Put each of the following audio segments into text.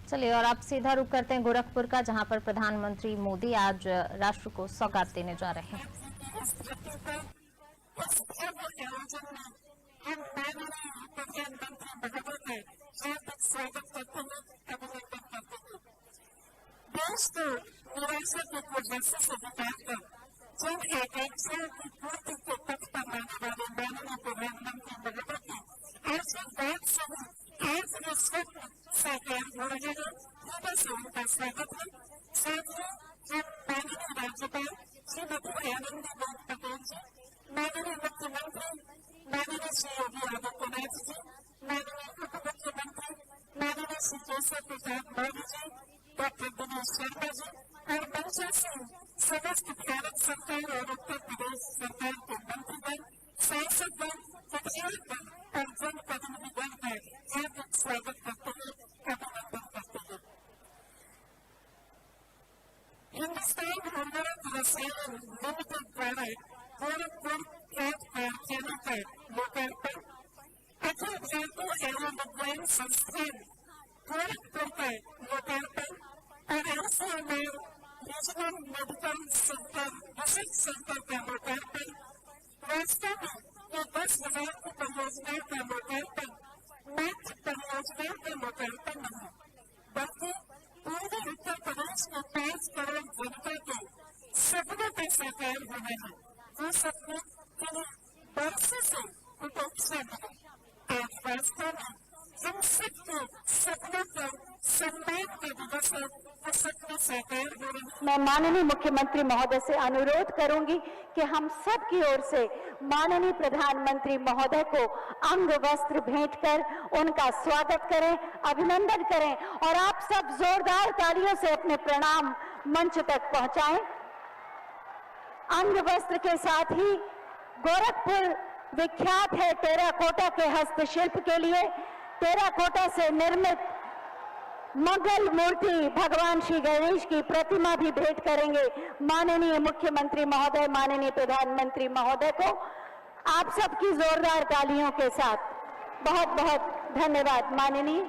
चलिए और आप सीधा रुख करते हैं गोरखपुर का, जहां पर प्रधानमंत्री मोदी आज राष्ट्र को सौगात देने जा रहे हैं। देश को निराशा के कुर्सी से निकालकर जन आकांक्षा की पूर्ति के पथ पर लाने वाले माननीय प्रधानमंत्री महोदय की आशीर्वाद से आज ये स्वप्न साकार हो रहे हैं। हृदय से उनका स्वागत है। साथियों, हम माननीय राज्यपाल श्रीमती आनंदीबेन पटेल जी, माननीय मुख्यमंत्री माननीय श्री योगी आदित्यनाथ जी, माननीय उप मुख्यमंत्री माननीय श्री केशव प्रसाद मौर्य जी, डॉक्टर दिनेश शर्मा जी और मंचा से समस्त भारत सरकार और उत्तर प्रदेश सरकार के मंत्रीगण, सांसदगण, विधायकगण और जनप्रतिनिधिगण का हार्दिक स्वागत करते हैं, अभिनंदन करते हैं। हिंदुस्तान उर्वरक रसायन लिमिटेड द्वारा गोरखपुर खाद कारखाने का लोकार्पण, अखिल भारतीय आयुर्विज्ञान संस्थान गोरखपुर का लोकार्पण और ICMR regional medical centre research centre का लोकार्पण वास्तव में ये 10,000 की परियोजनाओं का लोकार्पण मात्र परियोजनाओं का लोकार्पण नहीं, बल्कि पूर्वी उत्तर प्रदेश के 5 करोड़ जनता के सपनों का साकार होना है। वो सपने कहीं बरसों से उपेक्षा मिले। आज वास्तव में हम सबके सपनों को सम्मान का दिवस है। वो सपने साकार हो रहे हैं। मैं माननीय मुख्यमंत्री महोदय से अनुरोध करूंगी कि हम सब की ओर से माननीय प्रधानमंत्री महोदय को अंग वस्त्र भेंट कर उनका स्वागत करें, अभिनंदन करें और आप सब जोरदार तालियों से अपने प्रणाम मंच तक पहुंचाएं। अंग वस्त्र के साथ ही गोरखपुर विख्यात है टेराकोटा के हस्तशिल्प के लिए। टेराकोटा से निर्मित मंगल मूर्ति भगवान श्री गणेश की प्रतिमा भी भेंट करेंगे माननीय मुख्यमंत्री महोदय, माननीय प्रधानमंत्री महोदय को। आप सबकी जोरदार तालियों के साथ बहुत बहुत धन्यवाद। माननीय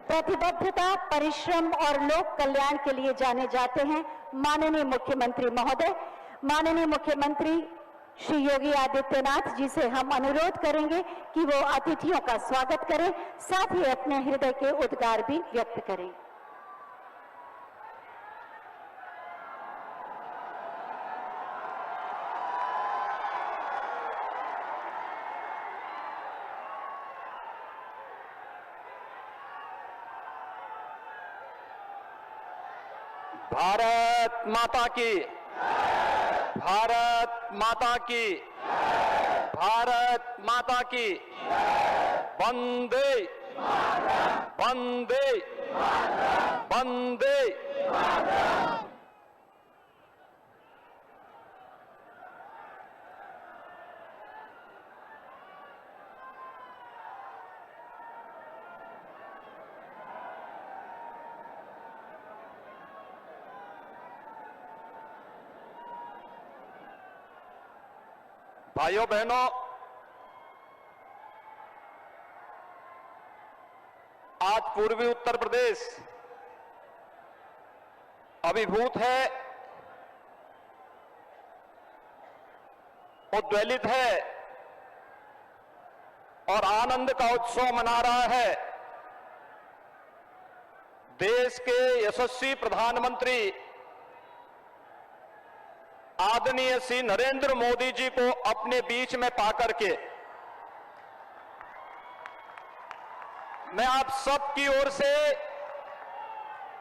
प्रतिबद्धता, परिश्रम और लोक कल्याण के लिए जाने जाते हैं माननीय मुख्यमंत्री महोदय। माननीय मुख्यमंत्री श्री योगी आदित्यनाथ जी से हम अनुरोध करेंगे कि वो अतिथियों का स्वागत करें, साथ ही अपने हृदय के उद्गार भी व्यक्त करें। भारत माता की, भारत माता की, भारत माता की, वंदे वंदे वंदे। भाइयों बहनों, आज पूर्वी उत्तर प्रदेश अभिभूत है, उद्वेलित है और आनंद का उत्सव मना रहा है। देश के यशस्वी प्रधानमंत्री आदरणीय श्री नरेंद्र मोदी जी को अपने बीच में पाकर के मैं आप सब की ओर से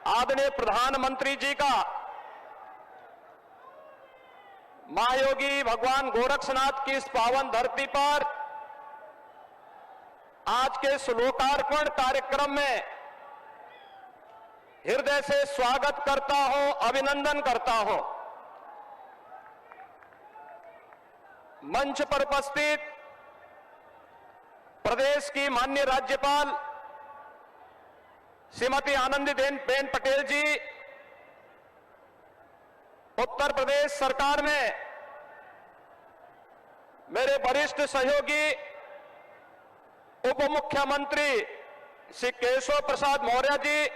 आदरणीय प्रधानमंत्री जी का महायोगी भगवान गोरक्षनाथ की इस पावन धरती पर आज के श्लोकार्पण कार्यक्रम में हृदय से स्वागत करता हूं, अभिनंदन करता हूं। मंच पर उपस्थित प्रदेश की माननीय राज्यपाल श्रीमती आनंदीबेन पटेल जी, उत्तर प्रदेश सरकार में मेरे वरिष्ठ सहयोगी उप मुख्यमंत्री श्री केशव प्रसाद मौर्य जी,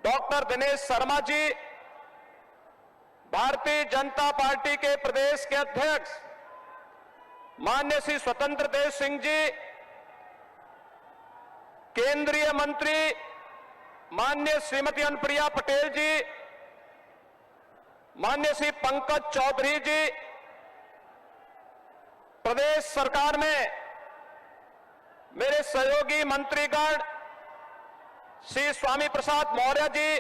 डॉक्टर दिनेश शर्मा जी, भारतीय जनता पार्टी के प्रदेश के अध्यक्ष माननीय श्री स्वतंत्र देव सिंह जी, केंद्रीय मंत्री माननीय श्रीमती अनुप्रिया पटेल जी, माननीय श्री पंकज चौधरी जी, प्रदेश सरकार में मेरे सहयोगी मंत्रीगण श्री स्वामी प्रसाद मौर्य जी,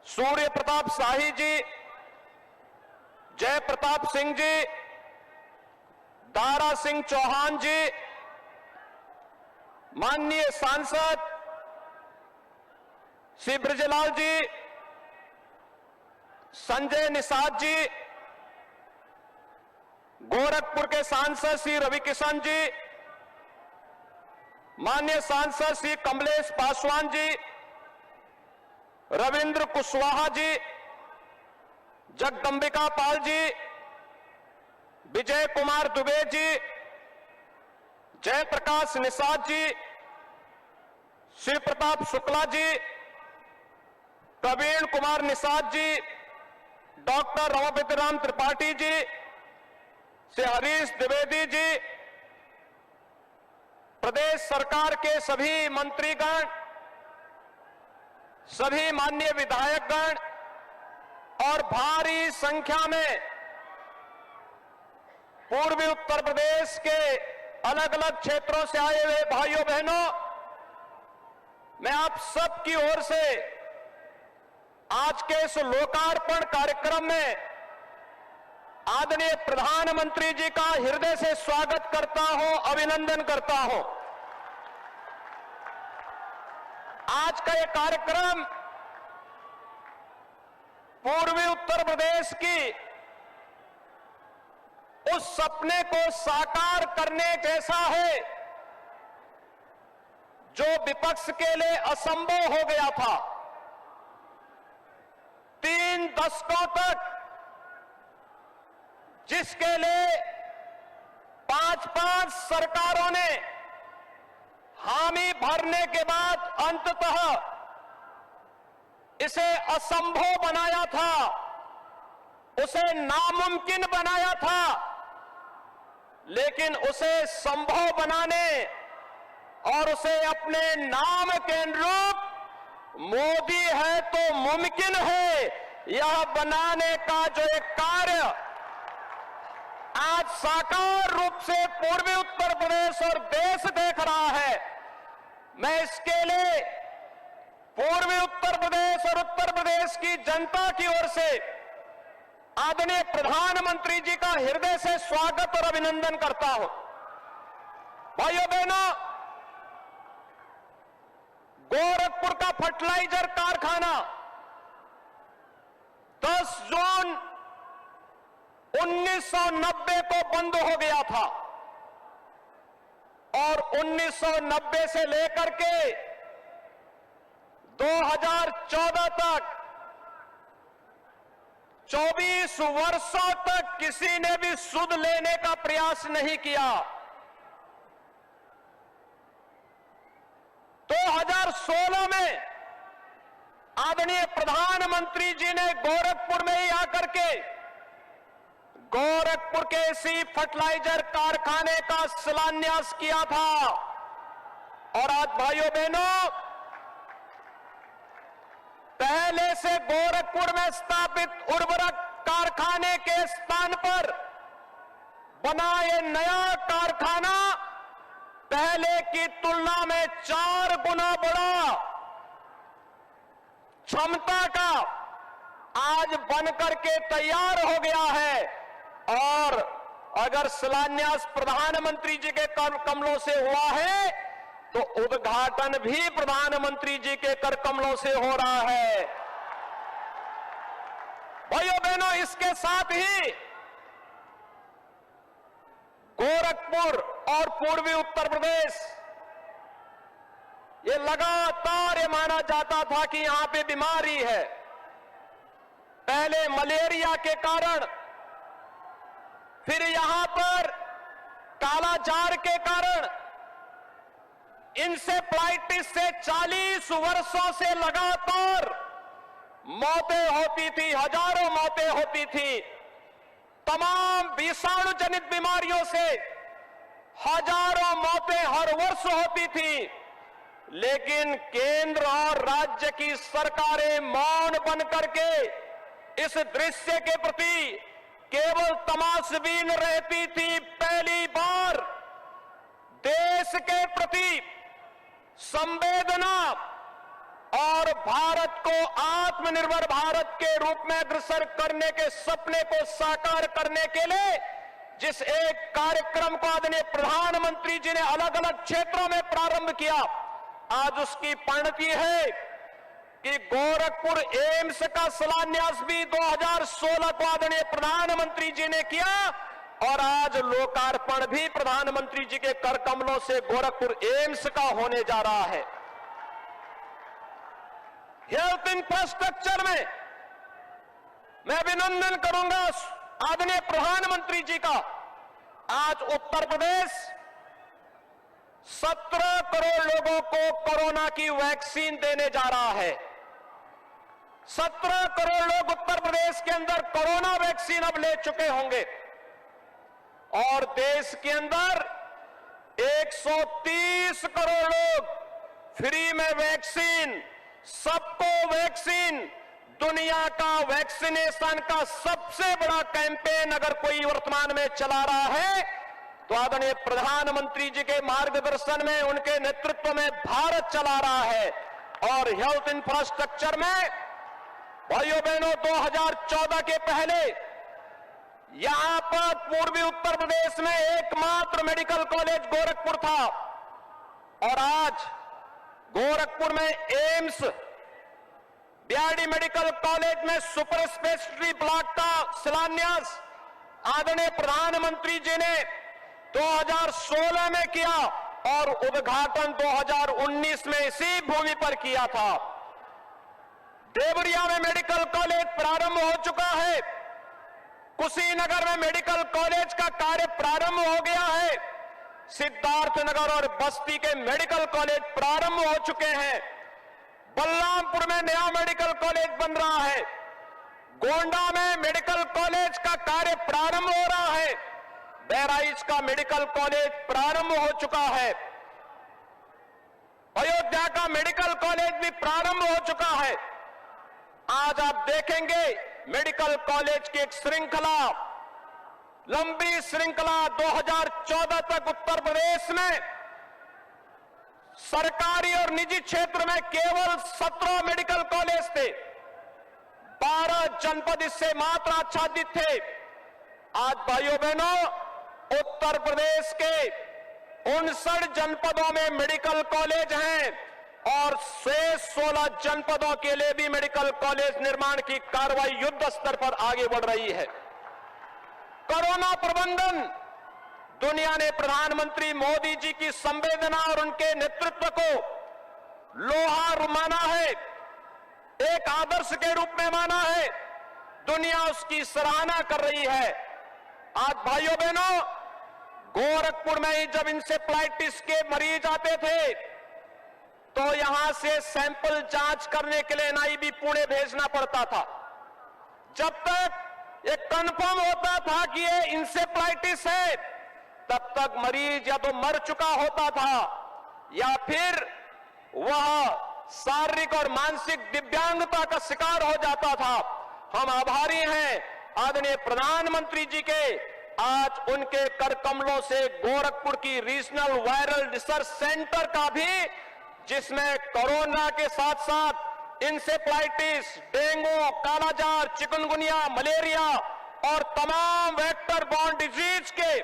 सूर्य प्रताप शाही जी, जय प्रताप सिंह जी, दारा सिंह चौहान जी, माननीय सांसद श्री ब्रजलाल जी, संजय निषाद जी, गोरखपुर के सांसद श्री रवि किशन जी, माननीय सांसद श्री कमलेश पासवान जी, रविंद्र कुशवाहा जी, जगदंबिका पाल जी, विजय कुमार दुबे जी, जयप्रकाश निषाद जी, शिव प्रताप शुक्ला जी, प्रवीण कुमार निषाद जी, डॉक्टर रमापति त्रिपाठी जी, श्री हरीश द्विवेदी जी, प्रदेश सरकार के सभी मंत्रीगण, सभी माननीय विधायकगण और भारी संख्या में पूर्वी उत्तर प्रदेश के अलग अलग क्षेत्रों से आए हुए भाइयों बहनों, मैं आप सबकी ओर से आज के इस लोकार्पण कार्यक्रम में आदरणीय प्रधानमंत्री जी का हृदय से स्वागत करता हूं, अभिनंदन करता हूं। आज का यह कार्यक्रम पूर्वी उत्तर प्रदेश की उस सपने को साकार करने जैसा है जो विपक्ष के लिए असंभव हो गया था। 3 दशकों तक जिसके लिए 5-5 सरकारों ने हामी भरने के बाद अंततः इसे असंभव बनाया था, उसे नामुमकिन बनाया था, लेकिन उसे संभव बनाने और उसे अपने नाम के अनुरूप मोदी है तो मुमकिन है यह बनाने का जो एक कार्य आज साकार रूप से पूर्वी उत्तर प्रदेश और देश देख रहा है, मैं इसके लिए पूर्वी उत्तर प्रदेश और उत्तर प्रदेश की जनता की ओर से आदरणीय प्रधानमंत्री जी का हृदय से स्वागत और अभिनंदन करता हूं। भाइयों बहनों, गोरखपुर का फर्टिलाइजर कारखाना 10 जून 1990 को बंद हो गया था और 1990 से लेकर के 2014 तक 24 वर्षों तक किसी ने भी सुध लेने का प्रयास नहीं किया। 2016 में आदरणीय प्रधानमंत्री जी ने गोरखपुर में ही आकर के गोरखपुर के इसी फर्टिलाइजर कारखाने का शिलान्यास किया था और आज भाइयों बहनों, पहले से गोरखपुर में स्थापित उर्वरक कारखाने के स्थान पर बना ये नया कारखाना पहले की तुलना में 4 गुना बड़ा क्षमता का आज बनकर के तैयार हो गया है। और अगर शिलान्यास प्रधानमंत्री जी के कर कमलों से हुआ है तो उद्घाटन भी प्रधानमंत्री जी के कर कमलों से हो रहा है। भाइयों बहनों, इसके साथ ही गोरखपुर और पूर्वी उत्तर प्रदेश, ये लगातार ये माना जाता था कि यहां पे बीमारी है। पहले मलेरिया के कारण, फिर यहां पर कालाजार के कारण, इंसेफ्लाइटिस से 40 वर्षों से लगातार मौतें होती थी, हजारों मौतें होती थी। तमाम विषाणु जनित बीमारियों से हजारों मौतें हर वर्ष होती थी, लेकिन केंद्र और राज्य की सरकारें मौन बन करके इस दृश्य के प्रति केवल तमाशबीन रहती थी। पहली बार देश के प्रति संवेदना और भारत को आत्मनिर्भर भारत के रूप में अग्रसर करने के सपने को साकार करने के लिए जिस एक कार्यक्रम को आदरणीय प्रधानमंत्री जी ने अलग अलग क्षेत्रों में प्रारंभ किया, आज उसकी परिणति है कि गोरखपुर एम्स का शिलान्यास भी 2016 को आदरणीय प्रधानमंत्री जी ने किया और आज लोकार्पण भी प्रधानमंत्री जी के कर कमलों से गोरखपुर एम्स का होने जा रहा है। हेल्थ इंफ्रास्ट्रक्चर में मैं अभिनंदन करूंगा आदरणीय प्रधानमंत्री जी का। आज उत्तर प्रदेश 17 करोड़ लोगों को कोरोना की वैक्सीन देने जा रहा है। 17 करोड़ लोग उत्तर प्रदेश के अंदर कोरोना वैक्सीन अब ले चुके होंगे और देश के अंदर 130 करोड़ लोग फ्री में वैक्सीन, सबको वैक्सीन, दुनिया का वैक्सीनेशन का सबसे बड़ा कैंपेन अगर कोई वर्तमान में चला रहा है तो आदरणीय प्रधानमंत्री जी के मार्गदर्शन में, उनके नेतृत्व में भारत चला रहा है। और हेल्थ इंफ्रास्ट्रक्चर में भाइयों बहनों 2014 के पहले यहां पर पूर्वी उत्तर प्रदेश में एकमात्र मेडिकल कॉलेज गोरखपुर था और आज गोरखपुर में एम्स, बीआरडी मेडिकल कॉलेज में सुपर स्पेशलिटी ब्लॉक का शिलान्यास आदरणीय प्रधानमंत्री जी ने 2016 में किया और उद्घाटन 2019 में इसी भूमि पर किया था। देवरिया में मेडिकल कॉलेज प्रारंभ हो चुका है, कुशीनगर में मेडिकल कॉलेज का कार्य प्रारंभ हो गया है, सिद्धार्थनगर और बस्ती के मेडिकल कॉलेज प्रारंभ हो चुके हैं, बलरामपुर में नया मेडिकल कॉलेज बन रहा है, गोंडा में मेडिकल कॉलेज का कार्य प्रारंभ हो रहा है, बहराइच का मेडिकल कॉलेज प्रारंभ हो चुका है, अयोध्या का मेडिकल कॉलेज भी प्रारंभ हो चुका है। आज आप देखेंगे मेडिकल कॉलेज की एक श्रृंखला, लंबी श्रृंखला 2014 तक उत्तर प्रदेश में सरकारी और निजी क्षेत्र में केवल 17 मेडिकल कॉलेज थे, 12 जनपद इससे मात्र आच्छादित थे। आज भाइयों बहनों उत्तर प्रदेश के 59 जनपदों में मेडिकल कॉलेज हैं और शेष 16 जनपदों के लिए भी मेडिकल कॉलेज निर्माण की कार्रवाई युद्ध स्तर पर आगे बढ़ रही है। कोरोना प्रबंधन दुनिया ने प्रधानमंत्री मोदी जी की संवेदना और उनके नेतृत्व को लोहा माना है, एक आदर्श के रूप में माना है, दुनिया उसकी सराहना कर रही है। आज भाइयों बहनों गोरखपुर में ही जब इंसेफ्लाइटिस के मरीज आते थे तो यहां से सैंपल जांच करने के लिए एनआईवी पुणे भेजना पड़ता था। जब तक ये कंफर्म होता था कि ये इंसेफ्लाइटिस है तब तक मरीज या तो मर चुका होता था या फिर वह शारीरिक और मानसिक दिव्यांगता का शिकार हो जाता था। हम आभारी हैं आदरणीय प्रधानमंत्री जी के, आज उनके कर कमलों से गोरखपुर की रीजनल वायरल रिसर्च सेंटर का भी, जिसमें कोरोना के साथ साथ इंसेफ्लाइटिस, डेंगू, कालाजार, चिकनगुनिया, मलेरिया और तमाम वेक्टर बॉर्न डिजीज के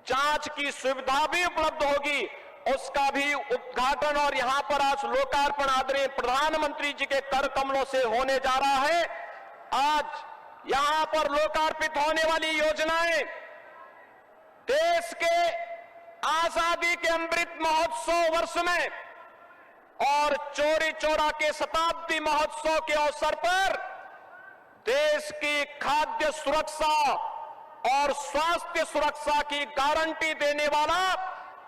जांच की सुविधा भी उपलब्ध होगी, उसका भी उद्घाटन और यहां पर आज लोकार्पण आदरणीय प्रधानमंत्री जी के कर कमलों से होने जा रहा है। आज यहां पर लोकार्पित होने वाली योजनाएं देश के आजादी के अमृत महोत्सव वर्ष में और चौरी चौरा के शताब्दी महोत्सव के अवसर पर देश की खाद्य सुरक्षा और स्वास्थ्य सुरक्षा की गारंटी देने वाला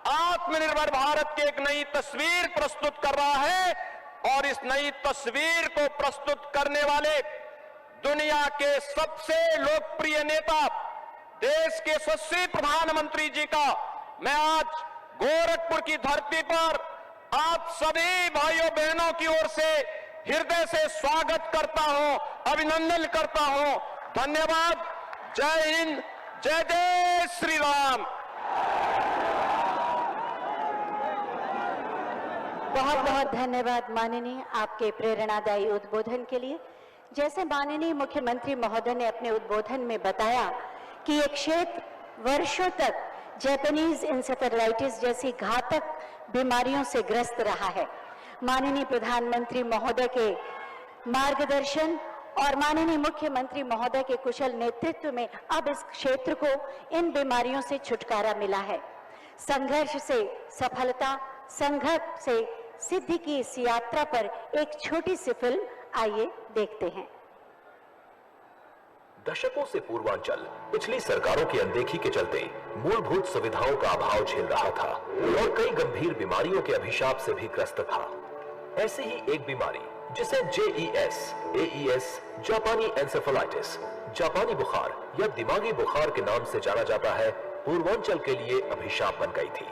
आत्मनिर्भर भारत की एक नई तस्वीर प्रस्तुत कर रहा है और इस नई तस्वीर को प्रस्तुत करने वाले दुनिया के सबसे लोकप्रिय नेता देश के यशस्वी प्रधानमंत्री जी का मैं आज गोरखपुर की धरती पर आप सभी भाइयों बहनों की ओर से हृदय से स्वागत करता हूं, अभिनंदन करता हूं। धन्यवाद। जय हिंद, जय जय श्री राम। बहुत बहुत धन्यवाद माननीय आपके प्रेरणादायी उद्बोधन के लिए। जैसे माननीय मुख्यमंत्री महोदय ने अपने उद्बोधन में बताया कि ये क्षेत्र वर्षों तक जापानीज इंसेफेलाइटिस जैसी घातक बीमारियों से ग्रस्त रहा है। माननीय प्रधानमंत्री महोदय के मार्गदर्शन और माननीय मुख्यमंत्री महोदय के कुशल नेतृत्व में अब इस क्षेत्र को इन बीमारियों से छुटकारा मिला है। संघर्ष से सफलता, संघर्ष से सिद्धि की इस यात्रा पर एक छोटी सी फिल्म आइए देखते हैं। दशकों से पूर्वांचल पिछली सरकारों की अनदेखी के चलते मूलभूत सुविधाओं का अभाव झेल रहा था और कई गंभीर बीमारियों के अभिशाप से भी ग्रस्त था। ऐसी ही एक बीमारी जिसे JES, AES, जापानी एंसेफेलाइटिस, जापानी बुखार या दिमागी बुखार के नाम से जाना जाता है, पूर्वांचल के लिए अभिशाप बन गई थी।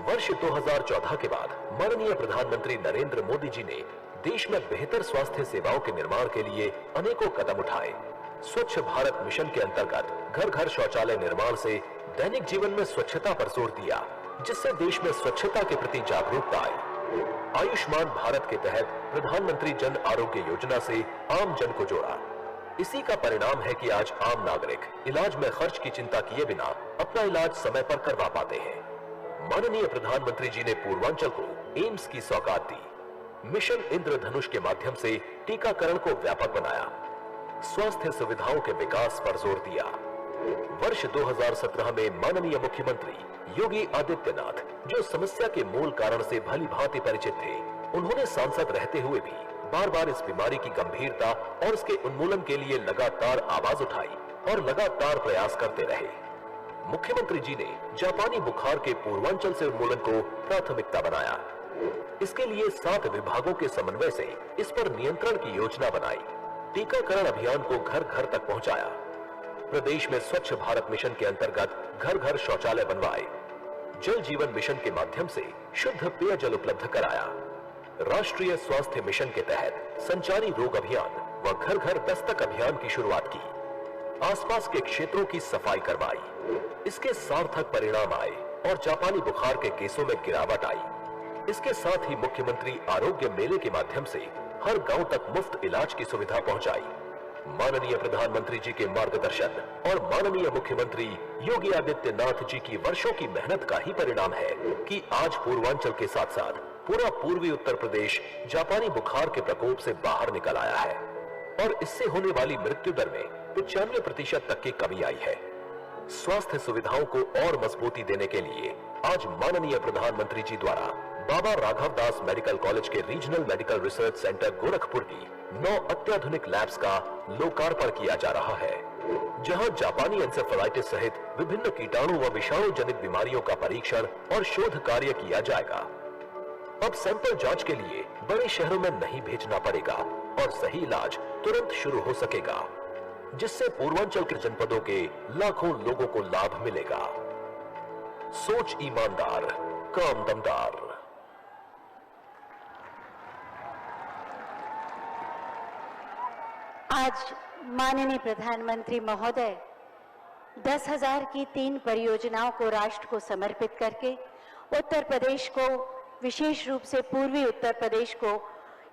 वर्ष 2014 के बाद माननीय प्रधानमंत्री नरेंद्र मोदी जी ने देश में बेहतर स्वास्थ्य सेवाओं के निर्माण के लिए अनेकों कदम उठाए। स्वच्छ भारत मिशन के अंतर्गत घर घर शौचालय निर्माण से दैनिक जीवन में स्वच्छता पर जोर दिया, जिससे देश में स्वच्छता के प्रति जागरूकता आई। आयुष्मान भारत के तहत प्रधानमंत्री जन आरोग्य योजना से आम जन को जोड़ा। इसी का परिणाम है कि आज आम नागरिक इलाज में खर्च की चिंता किए बिना अपना इलाज समय पर करवा पाते हैं। माननीय प्रधानमंत्री जी ने पूर्वांचल को एम्स की सौगात दी। मिशन इंद्रधनुष के माध्यम से टीकाकरण को व्यापक बनाया, स्वास्थ्य सुविधाओं के विकास पर जोर दिया। वर्ष 2017 में माननीय मुख्यमंत्री योगी आदित्यनाथ, जो समस्या के मूल कारण से भली भांति परिचित थे, उन्होंने सांसद रहते हुए भी बार बार इस बीमारी की गंभीरता और इसके उन्मूलन के लिए लगातार आवाज उठाई और लगातार प्रयास करते रहे। मुख्यमंत्री जी ने जापानी बुखार के पूर्वांचल से उन्मूलन को प्राथमिकता बनाया। इसके लिए 7 विभागों के समन्वय से इस पर नियंत्रण की योजना बनाई। टीकाकरण अभियान को घर घर तक पहुंचाया। प्रदेश में स्वच्छ भारत मिशन के अंतर्गत घर घर शौचालय बनवाए। जल जीवन मिशन के माध्यम से शुद्ध पेयजल उपलब्ध कराया। राष्ट्रीय स्वास्थ्य मिशन के तहत संचारी रोग अभियान व घर घर दस्तक अभियान की शुरुआत की। आसपास के क्षेत्रों की सफाई करवाई। इसके सार्थक परिणाम आए और जापानी बुखार के केसों में गिरावट आई। इसके साथ ही मुख्यमंत्री आरोग्य मेले के माध्यम से हर गांव तक मुफ्त इलाज की सुविधा पहुंचाई। माननीय प्रधानमंत्री जी के मार्गदर्शन और माननीय मुख्यमंत्री योगी आदित्यनाथ जी की वर्षों की मेहनत का ही परिणाम है कि आज पूर्वांचल के साथ साथ पूरा पूर्वी उत्तर प्रदेश जापानी बुखार के प्रकोप से बाहर निकल आया है और इससे होने वाली मृत्यु दर में 95% तक की कमी आई है। स्वास्थ्य सुविधाओं को और मजबूती देने के लिए आज माननीय प्रधानमंत्री जी द्वारा बाबा राघव दास मेडिकल कॉलेज के regional medical research centre Gorakhpur की 9 अत्याधुनिक लैब्स का लोकार्पण किया जा रहा है, जहां जापानी एंसेफेलाइटिस सहित विभिन्न कीटाणु व विषाणु जनित बीमारियों का परीक्षण और शोध कार्य किया जाएगा। अब सैंपल जांच के लिए बड़े शहरों में नहीं भेजना पड़ेगा और सही इलाज तुरंत शुरू हो सकेगा, जिससे पूर्वांचल के जनपदों के लाखों लोगों को लाभ मिलेगा। सोच ईमानदार, काम दमदार। आज माननीय प्रधानमंत्री महोदय 10,000 की 3 परियोजनाओं को राष्ट्र को समर्पित करके उत्तर प्रदेश को, विशेष रूप से पूर्वी उत्तर प्रदेश को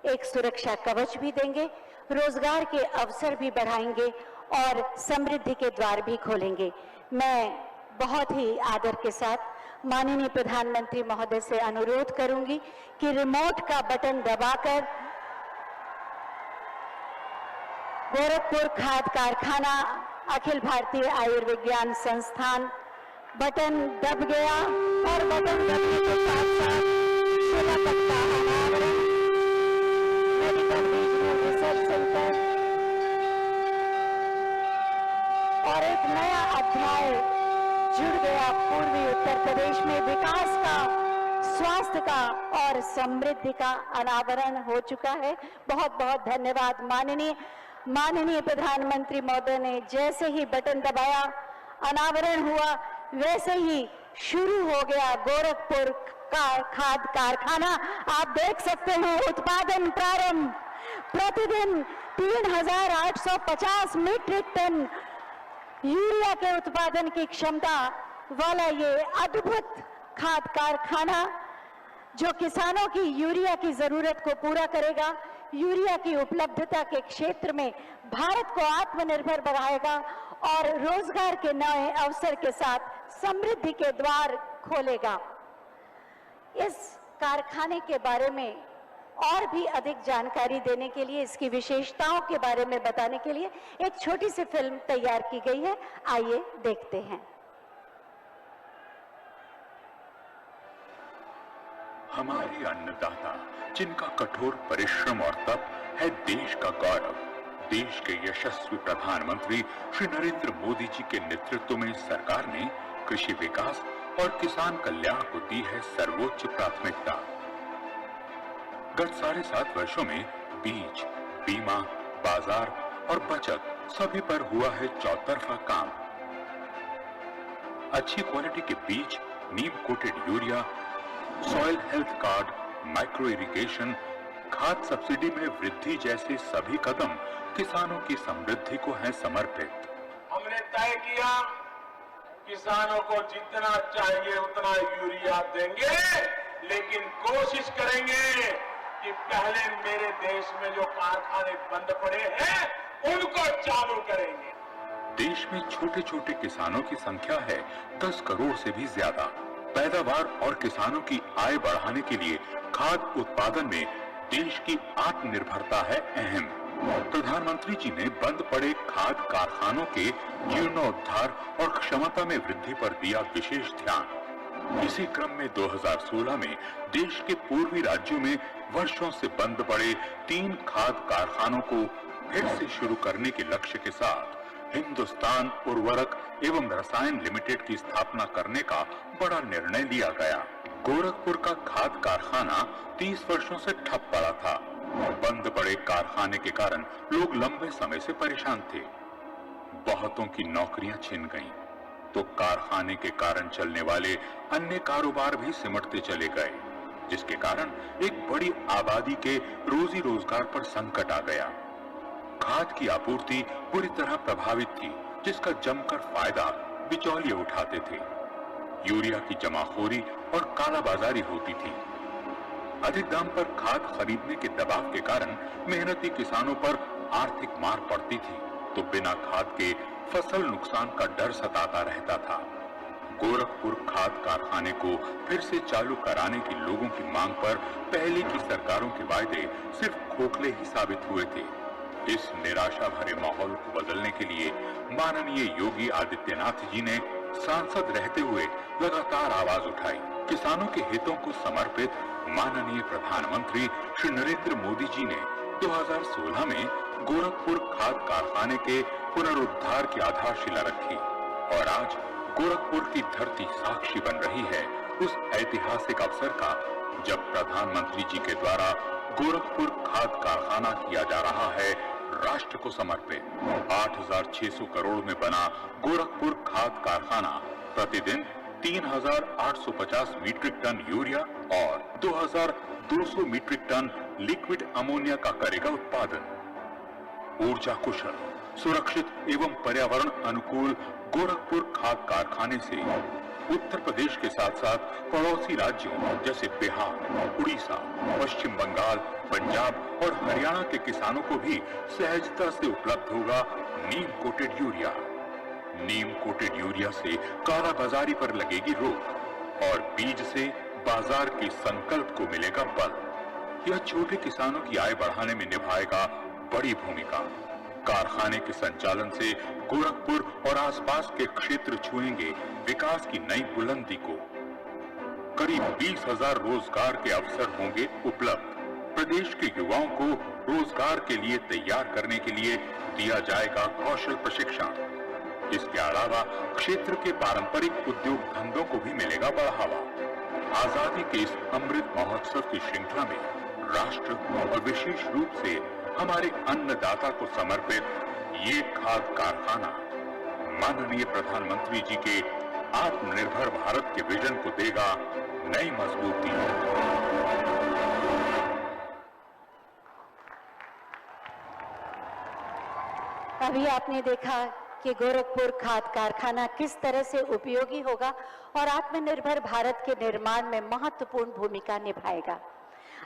एक सुरक्षा कवच भी देंगे, रोजगार के अवसर भी बढ़ाएंगे और समृद्धि के द्वार भी खोलेंगे। मैं बहुत ही आदर के साथ माननीय प्रधानमंत्री महोदय से अनुरोध करूंगी कि रिमोट का बटन दबाकर गोरखपुर खाद कारखाना अखिल भारतीय आयुर्विज्ञान संस्थान बटन दब गया और बटन दबने के साथ साथ सोलापत का अनावरण, मेडिकल रीजनल रिसर्च सेंटर और एक नया अध्याय जुड़ गया। पूर्वी उत्तर प्रदेश में विकास का, स्वास्थ्य का और समृद्धि का अनावरण हो चुका है। बहुत बहुत धन्यवाद। माननीय प्रधानमंत्री महोदय ने जैसे ही बटन दबाया, अनावरण हुआ, वैसे ही शुरू हो गया गोरखपुर का खाद कारखाना। आप देख सकते हैं उत्पादन प्रारंभ। प्रतिदिन 3,850 मीट्रिक टन यूरिया के उत्पादन की क्षमता वाला ये अद्भुत खाद कारखाना जो किसानों की यूरिया की जरूरत को पूरा करेगा, यूरिया की उपलब्धता के क्षेत्र में भारत को आत्मनिर्भर बनाएगा और रोजगार के नए अवसर के साथ समृद्धि के द्वार खोलेगा। इस कारखाने के बारे में और भी अधिक जानकारी देने के लिए, इसकी विशेषताओं के बारे में बताने के लिए एक छोटी सी फिल्म तैयार की गई है। आइए देखते हैं। हमारे अन्नदाता, जिनका कठोर परिश्रम और तप है देश का गौरव, देश के यशस्वी प्रधानमंत्री श्री नरेंद्र मोदी जी के नेतृत्व में सरकार ने कृषि विकास और किसान कल्याण को दी है सर्वोच्च प्राथमिकता। गत 7.5 वर्षों में बीज, बीमा, बाजार और बचत सभी पर हुआ है चौतरफा काम। अच्छी क्वालिटी के बीज, नीम coated urea, soil health card, micro irrigation, खाद सब्सिडी में वृद्धि जैसे सभी कदम किसानों की समृद्धि को हैं समर्पित। हमने तय किया किसानों को जितना चाहिए उतना यूरिया देंगे, लेकिन कोशिश करेंगे कि पहले मेरे देश में जो कारखाने बंद पड़े हैं उनको चालू करेंगे। देश में छोटे छोटे किसानों की संख्या है 10 करोड़ से भी ज्यादा। पैदावार और किसानों की आय बढ़ाने के लिए खाद उत्पादन में देश की आत्मनिर्भरता है अहम। प्रधानमंत्री जी ने बंद पड़े खाद कारखानों के जीर्णोद्धार और क्षमता में वृद्धि पर दिया विशेष ध्यान। इसी क्रम में 2016 में देश के पूर्वी राज्यों में वर्षों से बंद पड़े 3 खाद कारखानों को फिर से शुरू करने के लक्ष्य के साथ हिंदुस्तान उर्वरक एवं रसायन लिमिटेड की स्थापना करने का बड़ा निर्णय लिया गया। गोरखपुर का खाद कारखाना 30 वर्षों से ठप पड़ा था। बंद पड़े कारखाने के कारण लोग लंबे समय से परेशान थे। बहुतों की नौकरियां छिन गईं, तो कारखाने के कारण चलने वाले अन्य कारोबार भी सिमटते चले गए, जिसके कारण एक बड़ी आबादी के रोजी रोजगार पर संकट आ गया। खाद की आपूर्ति पूरी तरह प्रभावित थी, जिसका जमकर फायदा बिचौलिए उठाते थे। यूरिया की जमाखोरी और कालाबाजारी होती थी। अधिक दाम पर खाद खरीदने के दबाव के कारण मेहनती किसानों पर आर्थिक मार पड़ती थी, तो बिना खाद के फसल नुकसान का डर सताता रहता था। गोरखपुर खाद कारखाने को फिर से चालू कराने की लोगों की मांग पर पहले की सरकारों के वायदे सिर्फ खोखले ही साबित हुए थे। इस निराशा भरे माहौल को बदलने के लिए माननीय योगी आदित्यनाथ जी ने सांसद रहते हुए लगातार आवाज उठाई। किसानों के हितों को समर्पित माननीय प्रधानमंत्री श्री नरेंद्र मोदी जी ने 2016 में गोरखपुर खाद कारखाने के पुनरुद्धार की आधारशिला रखी और आज गोरखपुर की धरती साक्षी बन रही है उस ऐतिहासिक अवसर का, जब प्रधानमंत्री जी के द्वारा गोरखपुर खाद कारखाना किया जा रहा है राष्ट्र को समर्पित। 8,600 करोड़ में बना गोरखपुर खाद कारखाना प्रतिदिन 3,850 मीट्रिक टन यूरिया और 2,200 मीट्रिक टन लिक्विड अमोनिया का करेगा उत्पादन। ऊर्जा कुशल, सुरक्षित एवं पर्यावरण अनुकूल गोरखपुर खाद कारखाने से उत्तर प्रदेश के साथ साथ पड़ोसी राज्यों जैसे बिहार, उड़ीसा, पश्चिम बंगाल, पंजाब और हरियाणा के किसानों को भी सहजता से उपलब्ध होगा नीम कोटेड यूरिया। नीम कोटेड यूरिया से कालाबाजारी पर लगेगी रोक और बीज से बाजार के संकल्प को मिलेगा बल। यह छोटे किसानों की आय बढ़ाने में निभाएगा बड़ी भूमिका। कारखाने के संचालन से गोरखपुर और आसपास के क्षेत्र छुएंगे विकास की नई बुलंदी को। करीब 20,000 रोजगार के अवसर होंगे उपलब्ध। प्रदेश के युवाओं को रोजगार के लिए तैयार करने के लिए दिया जाएगा कौशल प्रशिक्षण। इसके अलावा क्षेत्र के पारंपरिक उद्योग धंधों को भी मिलेगा बढ़ावा। आजादी के इस अमृत महोत्सव की श्रृंखला में राष्ट्र और विशेष रूप से हमारे अन्नदाता को समर्पित ये खाद कारखाना माननीय प्रधानमंत्री जी के आत्मनिर्भर भारत के विजन को देगा नई मजबूती। अभी आपने देखा कि गोरखपुर खाद कारखाना किस तरह से उपयोगी होगा और आत्मनिर्भर भारत के निर्माण में महत्वपूर्ण भूमिका निभाएगा।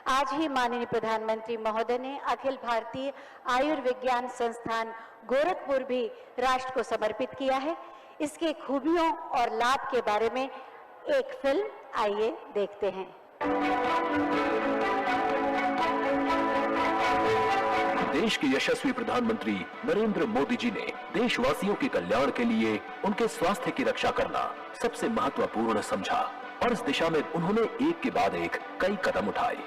आज ही माननीय प्रधानमंत्री महोदय ने अखिल भारतीय आयुर्विज्ञान संस्थान गोरखपुर भी राष्ट्र को समर्पित किया है। इसके खूबियों और लाभ के बारे में एक फिल्म आइए देखते हैं। देश के यशस्वी प्रधानमंत्री नरेंद्र मोदी जी ने देशवासियों के कल्याण के लिए उनके स्वास्थ्य की रक्षा करना सबसे महत्वपूर्ण समझा और इस दिशा में उन्होंने एक के बाद एक कई कदम उठाए।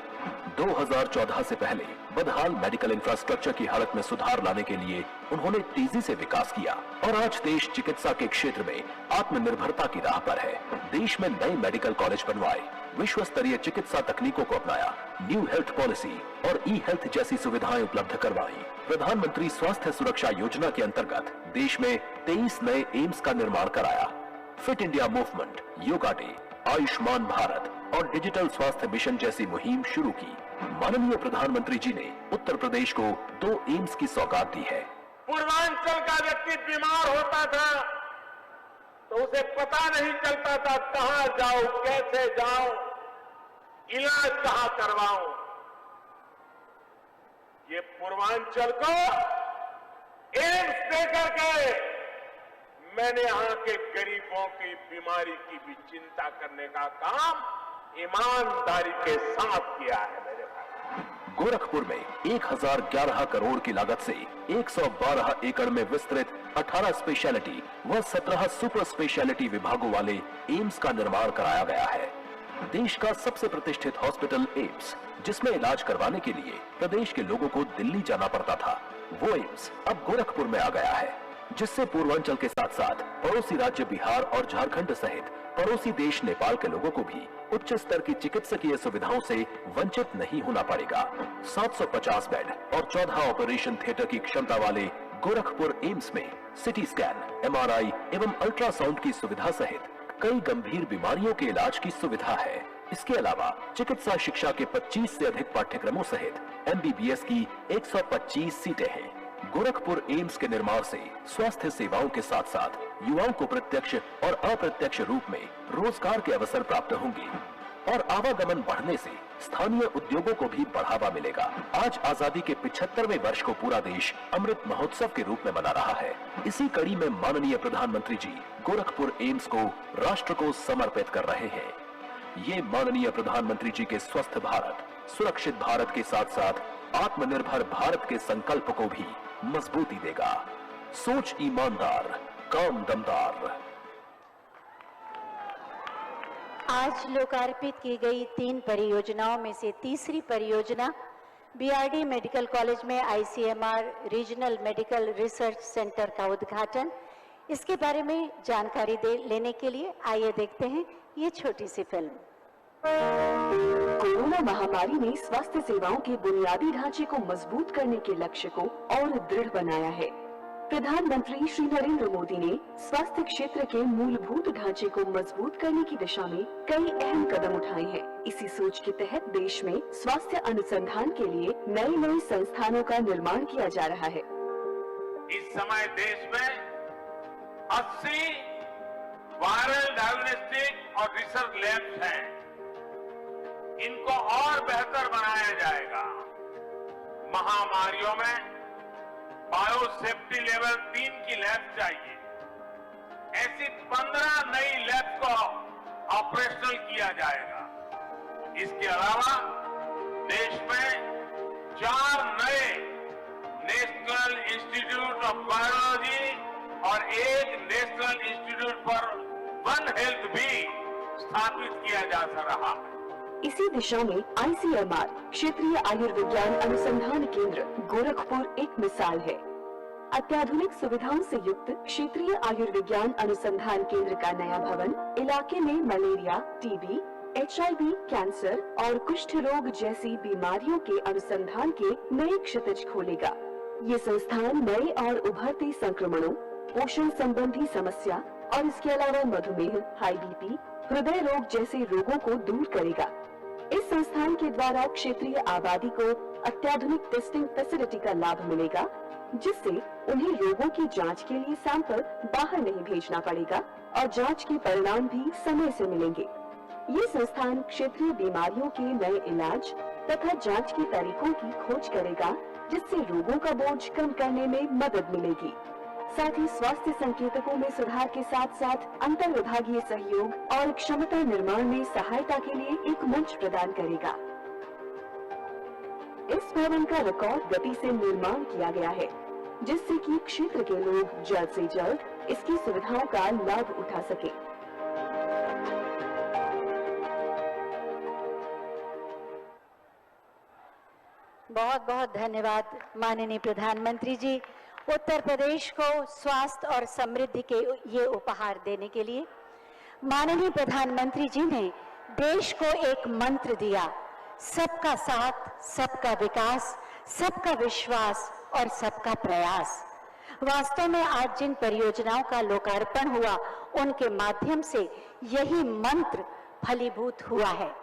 2014 से पहले बदहाल मेडिकल इंफ्रास्ट्रक्चर की हालत में सुधार लाने के लिए उन्होंने तेजी से विकास किया और आज देश चिकित्सा के क्षेत्र में आत्मनिर्भरता की राह पर है। देश में नए मेडिकल कॉलेज बनवाए, विश्व स्तरीय चिकित्सा तकनीकों को अपनाया, न्यू हेल्थ पॉलिसी और ई हेल्थ जैसी सुविधाएं उपलब्ध करवाई। प्रधानमंत्री स्वास्थ्य सुरक्षा योजना के अंतर्गत देश में 23 नए एम्स का निर्माण कराया। Fit India movement, yoga day, Ayushman Bharat और डिजिटल स्वास्थ्य मिशन जैसी मुहिम शुरू की। माननीय प्रधानमंत्री जी ने उत्तर प्रदेश को 2 एम्स की सौगात दी है। पूर्वांचल का व्यक्ति बीमार होता था तो उसे पता नहीं चलता था कहां जाऊं, कैसे जाऊं, इलाज कहां करवाऊं। ये पूर्वांचल को एम्स देकर के मैंने यहां के गरीबों की बीमारी की भी चिंता करने का काम ईमानदारी के साथ किया है मेरे भाई। गोरखपुर में 1011 करोड़ की लागत से 112 एकड़ में विस्तृत 18 स्पेशलिटी व 17 सुपर स्पेशलिटी विभागों वाले एम्स का निर्माण कराया गया है। देश का सबसे प्रतिष्ठित हॉस्पिटल एम्स, जिसमें इलाज करवाने के लिए प्रदेश के लोगों को दिल्ली जाना पड़ता था, वो एम्स अब गोरखपुर में आ गया है, जिससे पूर्वांचल के साथ साथ पड़ोसी राज्य बिहार और झारखंड सहित पड़ोसी देश नेपाल के लोगों को भी उच्च स्तर की चिकित्सकीय सुविधाओं से वंचित नहीं होना पड़ेगा। 750 बेड और 14 ऑपरेशन थिएटर की क्षमता वाले गोरखपुर एम्स में सिटी स्कैन, MRI एवं अल्ट्रासाउंड की सुविधा सहित कई गंभीर बीमारियों के इलाज की सुविधा है। इसके अलावा चिकित्सा शिक्षा के 25 से अधिक पाठ्यक्रमों सहित MBBS की 125 सीटें हैं। गोरखपुर एम्स के निर्माण से स्वास्थ्य सेवाओं के साथ साथ युवाओं को प्रत्यक्ष और अप्रत्यक्ष रूप में रोजगार के अवसर प्राप्त होंगे और आवागमन बढ़ने से स्थानीय उद्योगों को भी बढ़ावा मिलेगा। आज आजादी के 75वें वर्ष को पूरा देश अमृत महोत्सव के रूप में मना रहा है। इसी कड़ी में माननीय प्रधानमंत्री जी गोरखपुर एम्स को राष्ट्र को समर्पित कर रहे हैं। ये माननीय प्रधानमंत्री जी के स्वस्थ भारत, सुरक्षित भारत के साथ साथ आत्मनिर्भर भारत के संकल्प को भी मजबूती देगा। सोच ईमानदार, काम दमदार। आज लोकार्पित की गई 3 परियोजनाओं में से तीसरी परियोजना BRD मेडिकल कॉलेज में ICMR regional medical research centre का उद्घाटन। इसके बारे में जानकारी लेने के लिए आइए देखते हैं ये छोटी सी फिल्म। कोरोना महामारी ने स्वास्थ्य सेवाओं के बुनियादी ढांचे को मजबूत करने के लक्ष्य को और दृढ़ बनाया है। प्रधानमंत्री श्री नरेंद्र मोदी ने स्वास्थ्य क्षेत्र के मूलभूत ढांचे को मजबूत करने की दिशा में कई अहम कदम उठाए हैं। इसी सोच के तहत देश में स्वास्थ्य अनुसंधान के लिए नए संस्थानों का निर्माण किया जा रहा है। इस समय देश में 80 वायरल डायग्नोस्टिक और रिसर्च लैब्स हैं। इनको और बेहतर बनाया जाएगा। महामारियों में बायोसेफ्टी लेवल 3 की लैब चाहिए। ऐसी 15 नई लैब को ऑपरेशनल किया जाएगा। इसके अलावा देश में 4 नए नेशनल इंस्टीट्यूट ऑफ वायरोलॉजी और 1 national institute for one health भी स्थापित किया जा रहा है। इसी दिशा में ICMR क्षेत्रीय आयुर्विज्ञान अनुसंधान केंद्र गोरखपुर एक मिसाल है। अत्याधुनिक सुविधाओं से युक्त क्षेत्रीय आयुर्विज्ञान अनुसंधान केंद्र का नया भवन इलाके में मलेरिया, टीबी, HIV, कैंसर और कुष्ठ रोग जैसी बीमारियों के अनुसंधान के नए क्षितिज खोलेगा। ये संस्थान नए और उभरते संक्रमणों, पोषण संबंधी समस्या और इसके अलावा मधुमेह, हाई बीपी, हृदय रोग जैसे रोगों को दूर करेगा। इस संस्थान के द्वारा क्षेत्रीय आबादी को अत्याधुनिक टेस्टिंग फैसिलिटी का लाभ मिलेगा, जिससे उन्हें रोगों की जांच के लिए सैंपल बाहर नहीं भेजना पड़ेगा और जांच के परिणाम भी समय से मिलेंगे। ये संस्थान क्षेत्रीय बीमारियों के नए इलाज तथा जांच के तरीकों की खोज करेगा, जिससे रोगों का बोझ कम करने में मदद मिलेगी। साथ ही स्वास्थ्य संकेतकों में सुधार के साथ साथ अंतर विभागीय सहयोग और क्षमता निर्माण में सहायता के लिए एक मंच प्रदान करेगा। इस भवन का रिकॉर्ड गति से निर्माण किया गया है, जिससे कि क्षेत्र के लोग जल्द से जल्द इसकी सुविधाओं का लाभ उठा सके। बहुत बहुत धन्यवाद माननीय प्रधानमंत्री जी, उत्तर प्रदेश को स्वास्थ्य और समृद्धि के ये उपहार देने के लिए। माननीय प्रधानमंत्री जी ने देश को एक मंत्र दिया, सबका साथ, सबका विकास, सबका विश्वास और सबका प्रयास। वास्तव में आज जिन परियोजनाओं का लोकार्पण हुआ, उनके माध्यम से यही मंत्र फलीभूत हुआ है।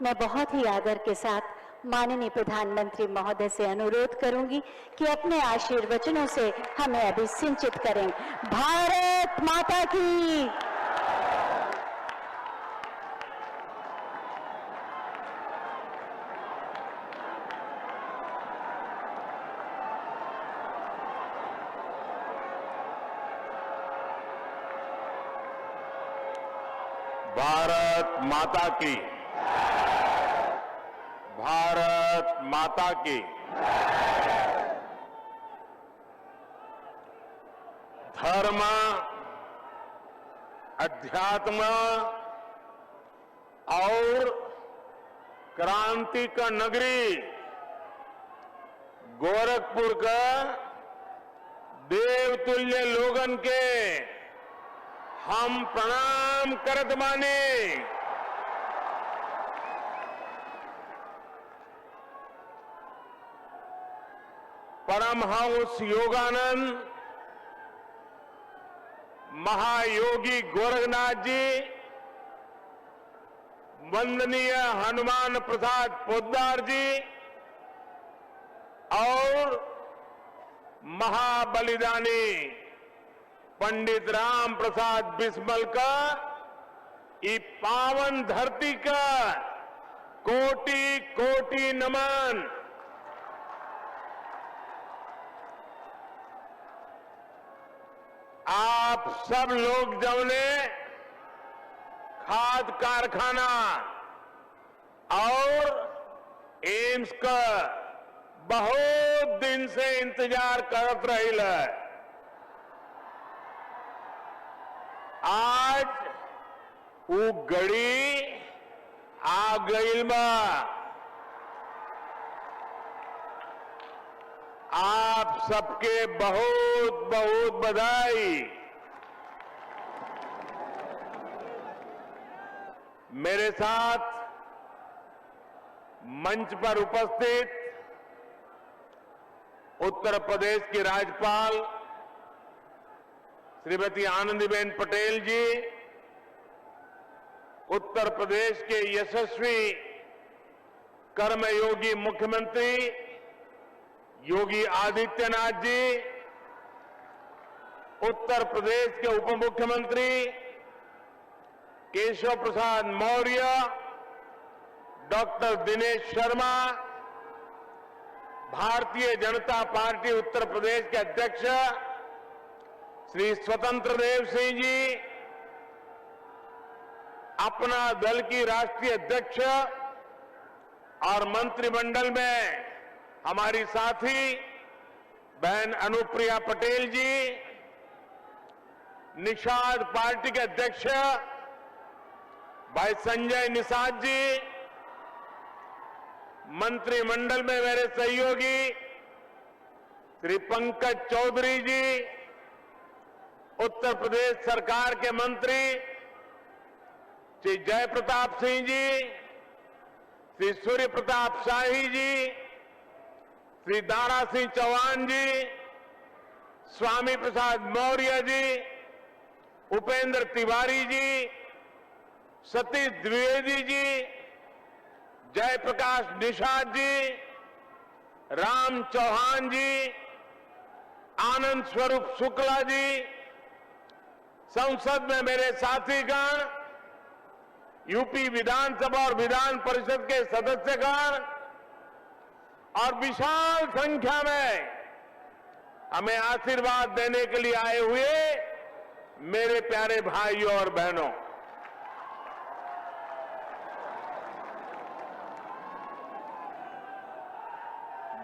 मैं बहुत ही आदर के साथ माननीय प्रधानमंत्री महोदय से अनुरोध करूंगी कि अपने आशीर्वचनों से हमें अभिसिंचित करें। भारत माता की। भारत माता की। भारत माता की। धर्म, अध्यात्म और क्रांति का नगरी गोरखपुर का देवतुल्य लोगन के हम प्रणाम करत माने। परमहंस योगानंद महायोगी गोरखनाथ जी, वंदनीय हनुमान प्रसाद पोद्दार जी और महाबलिदानी पंडित राम प्रसाद बिस्मल का ये पावन धरती का कोटि कोटि नमन। आप सब लोग जौने खाद कारखाना और एम्स का बहुत दिन से इंतजार करत रही है, आज वो घड़ी आ गई बा। आप सबके बहुत बहुत बधाई। मेरे साथ मंच पर उपस्थित उत्तर प्रदेश की राज्यपाल श्रीमती आनंदीबेन पटेल जी, उत्तर प्रदेश के यशस्वी कर्मयोगी मुख्यमंत्री योगी आदित्यनाथ जी, उत्तर प्रदेश के उप मुख्यमंत्री केशव प्रसाद मौर्य, डॉक्टर दिनेश शर्मा, भारतीय जनता पार्टी उत्तर प्रदेश के अध्यक्ष श्री स्वतंत्र देव सिंह जी, अपना दल की राष्ट्रीय अध्यक्ष और मंत्रिमंडल में हमारी साथी बहन अनुप्रिया पटेल जी, निषाद पार्टी के अध्यक्ष भाई संजय निषाद जी, मंत्रिमंडल में मेरे सहयोगी श्री पंकज चौधरी जी, उत्तर प्रदेश सरकार के मंत्री श्री जय प्रताप सिंह जी, श्री सूर्य प्रताप शाही जी, श्री दारा सिंह चौहान जी, स्वामी प्रसाद मौर्य जी, उपेंद्र तिवारी जी, सतीश द्विवेदी जी, जयप्रकाश निषाद जी, राम चौहान जी, आनंद स्वरूप शुक्ला जी, संसद में मेरे साथीगण, यूपी विधानसभा और विधान परिषद के सदस्यगण और विशाल संख्या में हमें आशीर्वाद देने के लिए आए हुए मेरे प्यारे भाइयों और बहनों,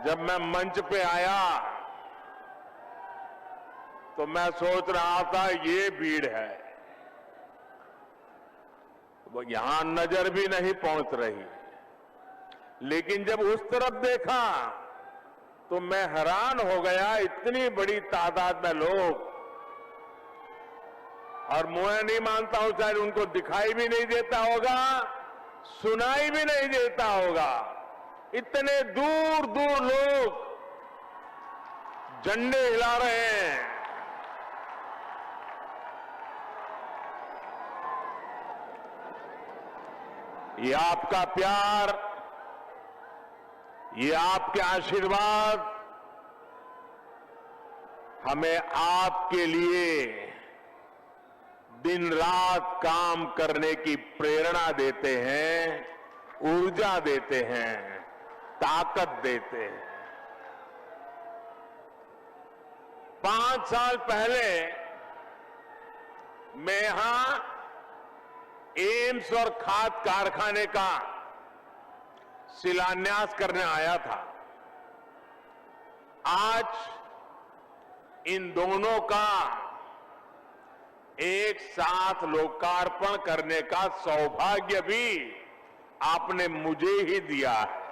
जब मैं मंच पे आया तो मैं सोच रहा था ये भीड़ है, वो यहां नजर भी नहीं पहुंच रही, लेकिन जब उस तरफ देखा तो मैं हैरान हो गया, इतनी बड़ी तादाद में लोग, और मैं नहीं मानता हूं शायद उनको दिखाई भी नहीं देता होगा, सुनाई भी नहीं देता होगा, इतने दूर दूर लोग झंडे हिला रहे हैं। ये आपका प्यार, ये आपके आशीर्वाद हमें आपके लिए दिन रात काम करने की प्रेरणा देते हैं, ऊर्जा देते हैं, ताकत देते हैं। 5 साल पहले मैं यहां एम्स और खाद कारखाने का शिलान्यास करने आया था। आज इन दोनों का एक साथ लोकार्पण करने का सौभाग्य भी आपने मुझे ही दिया है।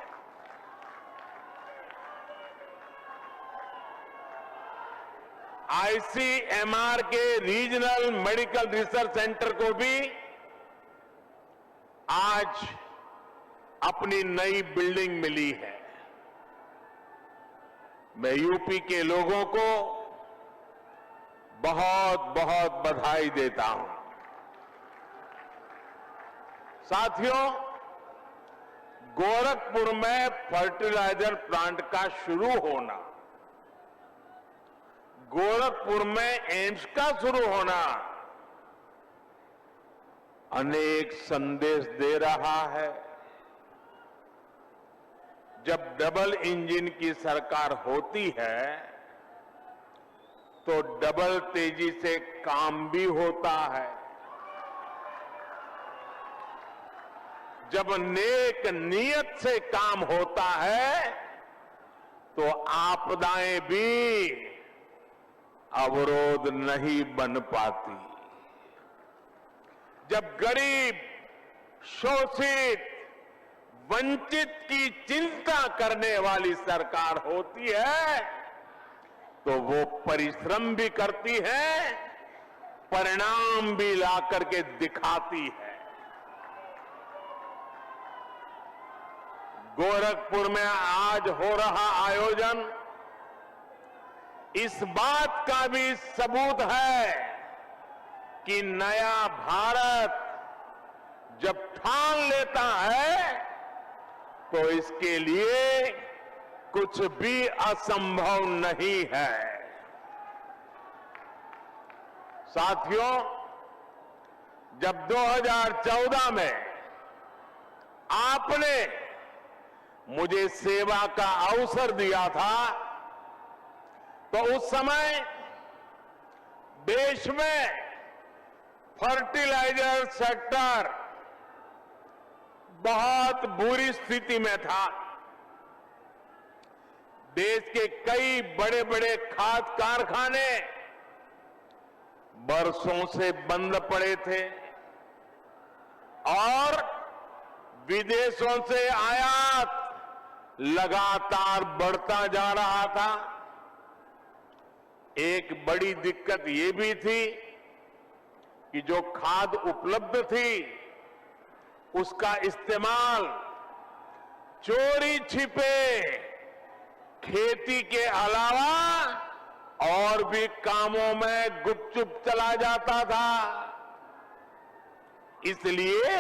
आईसीएमआर के रीजनल मेडिकल रिसर्च सेंटर को भी आज अपनी नई बिल्डिंग मिली है। मैं यूपी के लोगों को बहुत बहुत बधाई देता हूं। साथियों, गोरखपुर में फर्टिलाइजर प्लांट का शुरू होना, गोरखपुर में एम्स का शुरू होना अनेक संदेश दे रहा है। जब डबल इंजन की सरकार होती है तो डबल तेजी से काम भी होता है। जब नेक नियत से काम होता है तो आपदाएं भी अवरोध नहीं बन पाती। जब गरीब, शोषित, वंचित की चिंता करने वाली सरकार होती है तो वो परिश्रम भी करती है, परिणाम भी ला करके दिखाती है। गोरखपुर में आज हो रहा आयोजन इस बात का भी सबूत है कि नया भारत जब ठान लेता है तो इसके लिए कुछ भी असंभव नहीं है। साथियों, जब 2014 में आपने मुझे सेवा का अवसर दिया था तो उस समय देश में फर्टिलाइजर सेक्टर बहुत बुरी स्थिति में था। देश के कई बड़े बड़े खाद कारखाने बरसों से बंद पड़े थे और विदेशों से आयात लगातार बढ़ता जा रहा था। एक बड़ी दिक्कत ये भी थी कि जो खाद उपलब्ध थी उसका इस्तेमाल चोरी छिपे खेती के अलावा और भी कामों में गुपचुप चला जाता था। इसलिए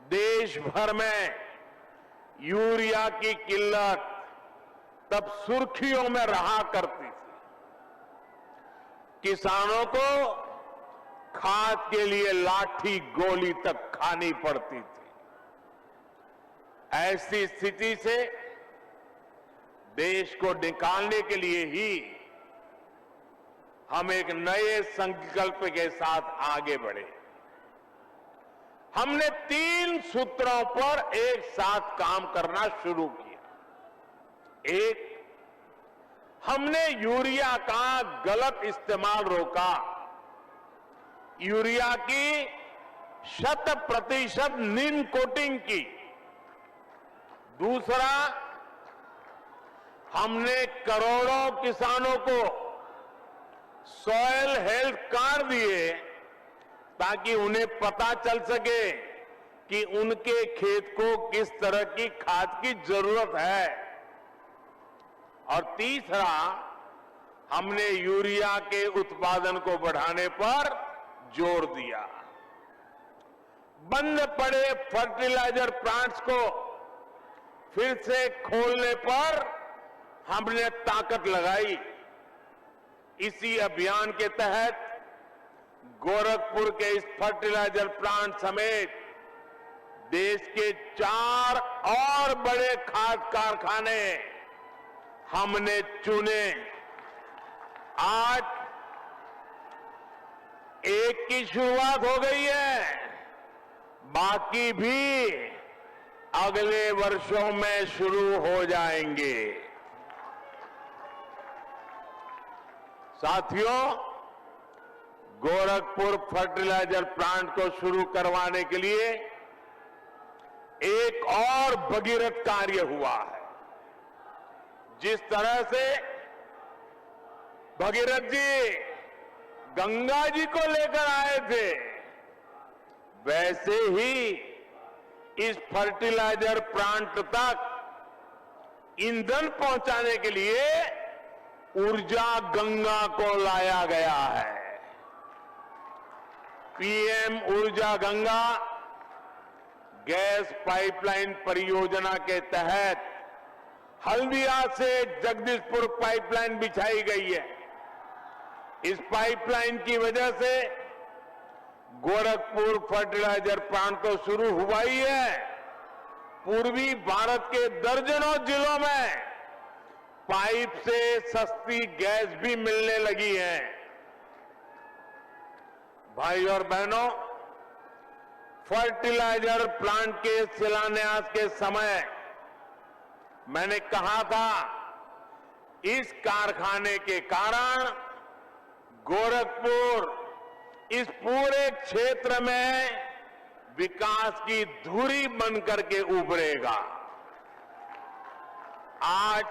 देश भर में यूरिया की किल्लत तब सुर्खियों में रहा करती थी। किसानों को खाद के लिए लाठी गोली तक खानी पड़ती थी। ऐसी स्थिति से देश को निकालने के लिए ही हम एक नए संकल्प के साथ आगे बढ़े। हमने 3 सूत्रों पर एक साथ काम करना शुरू किया। एक, हमने यूरिया का गलत इस्तेमाल रोका। यूरिया की 100% नीम कोटिंग की। दूसरा, हमने करोड़ों किसानों को सॉइल हेल्थ कार्ड दिए ताकि उन्हें पता चल सके कि उनके खेत को किस तरह की खाद की जरूरत है। और तीसरा, हमने यूरिया के उत्पादन को बढ़ाने पर जोर दिया। बंद पड़े फर्टिलाइजर प्लांट्स को फिर से खोलने पर हमने ताकत लगाई। इसी अभियान के तहत गोरखपुर के इस फर्टिलाइजर प्लांट समेत देश के 4 और बड़े खाद कारखाने हमने चुने। आज एक की शुरुआत हो गई है, बाकी भी अगले वर्षों में शुरू हो जाएंगे। साथियों, गोरखपुर फर्टिलाइजर प्लांट को शुरू करवाने के लिए एक और भगीरथ कार्य हुआ है। जिस तरह से भगीरथ जी गंगा जी को लेकर आए थे, वैसे ही इस फर्टिलाइजर प्लांट तक ईंधन पहुंचाने के लिए ऊर्जा गंगा को लाया गया है। पीएम ऊर्जा गंगा गैस पाइपलाइन परियोजना के तहत हल्दिया से जगदीशपुर पाइपलाइन बिछाई गई है। इस पाइपलाइन की वजह से गोरखपुर फर्टिलाइजर प्लांट तो शुरू हुआ ही है, पूर्वी भारत के दर्जनों जिलों में पाइप से सस्ती गैस भी मिलने लगी है। भाई और बहनों, फर्टिलाइजर प्लांट के शिलान्यास के समय मैंने कहा था, इस कारखाने के कारण गोरखपुर इस पूरे क्षेत्र में विकास की धुरी बनकर के उभरेगा। आज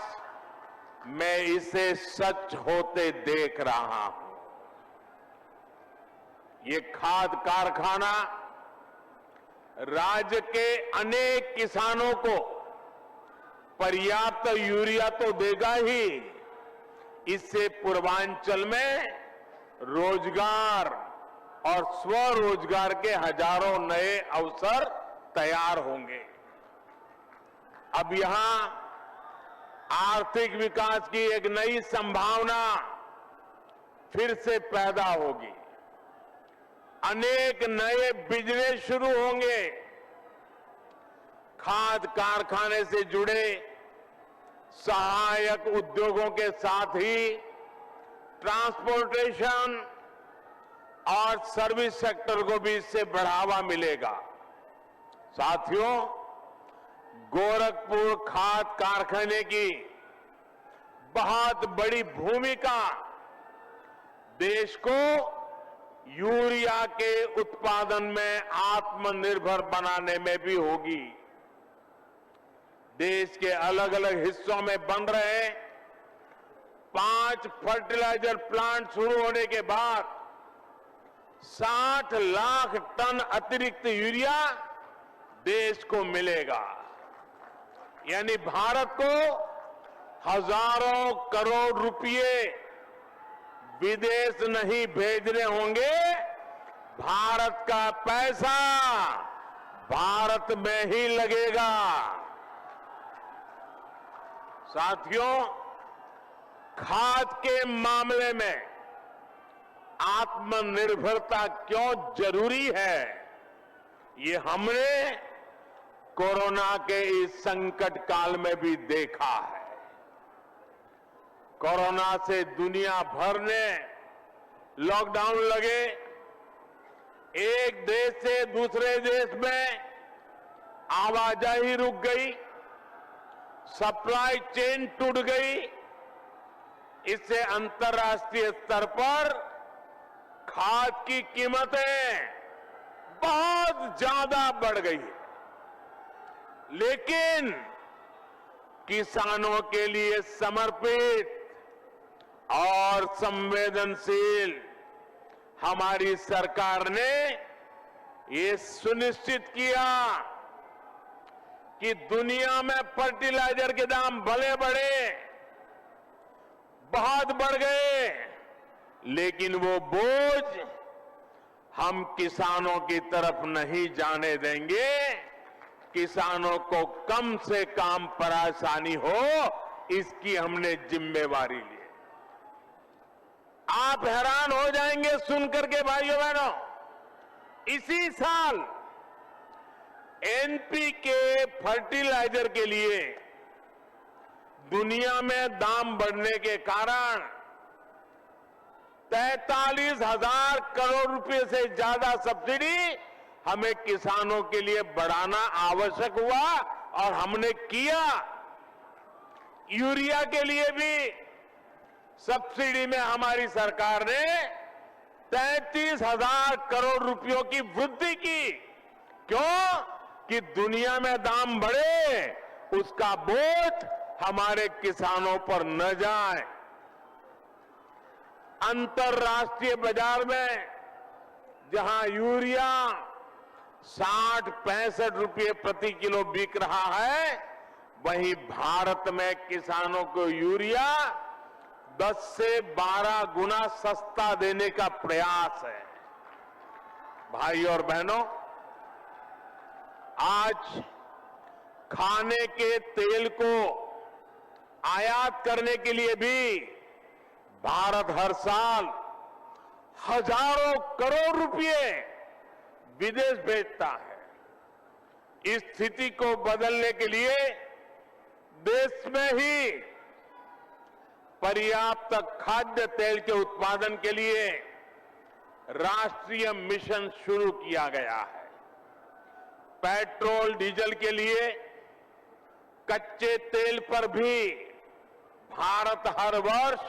मैं इसे सच होते देख रहा हूं। ये खाद कारखाना राज्य के अनेक किसानों को पर्याप्त यूरिया तो देगा ही, इससे पूर्वांचल में रोजगार और स्वरोजगार के हजारों नए अवसर तैयार होंगे। अब यहां आर्थिक विकास की एक नई संभावना फिर से पैदा होगी। अनेक नए बिजनेस शुरू होंगे। खाद कारखाने से जुड़े सहायक उद्योगों के साथ ही ट्रांसपोर्टेशन और सर्विस सेक्टर को भी इससे बढ़ावा मिलेगा। साथियों, गोरखपुर खाद कारखाने की बहुत बड़ी भूमिका देश को यूरिया के उत्पादन में आत्मनिर्भर बनाने में भी होगी। देश के अलग अलग हिस्सों में बन रहे 5 फर्टिलाइजर प्लांट शुरू होने के बाद 60 लाख टन अतिरिक्त यूरिया देश को मिलेगा। यानी भारत को हजारों करोड़ रुपए विदेश नहीं भेजने होंगे, भारत का पैसा भारत में ही लगेगा। साथियों, खाद के मामले में आत्मनिर्भरता क्यों जरूरी है, ये हमने कोरोना के इस संकट काल में भी देखा है। कोरोना से दुनिया भर ने लॉकडाउन लगे, एक देश से दूसरे देश में आवाजाही रुक गई, सप्लाई चेन टूट गई। इससे अंतर्राष्ट्रीय स्तर पर खाद की कीमतें बहुत ज्यादा बढ़ गई। लेकिन किसानों के लिए समर्पित और संवेदनशील हमारी सरकार ने ये सुनिश्चित किया कि दुनिया में फर्टिलाइजर के दाम भले बढ़े, बहुत बढ़ गए, लेकिन वो बोझ हम किसानों की तरफ नहीं जाने देंगे। किसानों को कम से कम परेशानी हो, इसकी हमने जिम्मेवारी ली। आप हैरान हो जाएंगे सुनकर के भाइयों बहनों, इसी साल एनपीके फर्टिलाइजर के लिए दुनिया में दाम बढ़ने के कारण 43,000 करोड़ रुपए से ज्यादा सब्सिडी हमें किसानों के लिए बढ़ाना आवश्यक हुआ और हमने किया। यूरिया के लिए भी सब्सिडी में हमारी सरकार ने 33,000 करोड़ रुपयों की वृद्धि की। क्यों? कि दुनिया में दाम बढ़े, उसका बोझ हमारे किसानों पर न जाए। अंतर्राष्ट्रीय बाजार में जहां यूरिया 60-65 रुपये प्रति किलो बिक रहा है, वहीं भारत में किसानों को यूरिया 10 से 12 गुना सस्ता देने का प्रयास है। भाइयों और बहनों, आज खाने के तेल को आयात करने के लिए भी भारत हर साल हजारों करोड़ रुपए विदेश भेजता है। इस स्थिति को बदलने के लिए देश में ही पर्याप्त खाद्य तेल के उत्पादन के लिए राष्ट्रीय मिशन शुरू किया गया है। पेट्रोल डीजल के लिए कच्चे तेल पर भी भारत हर वर्ष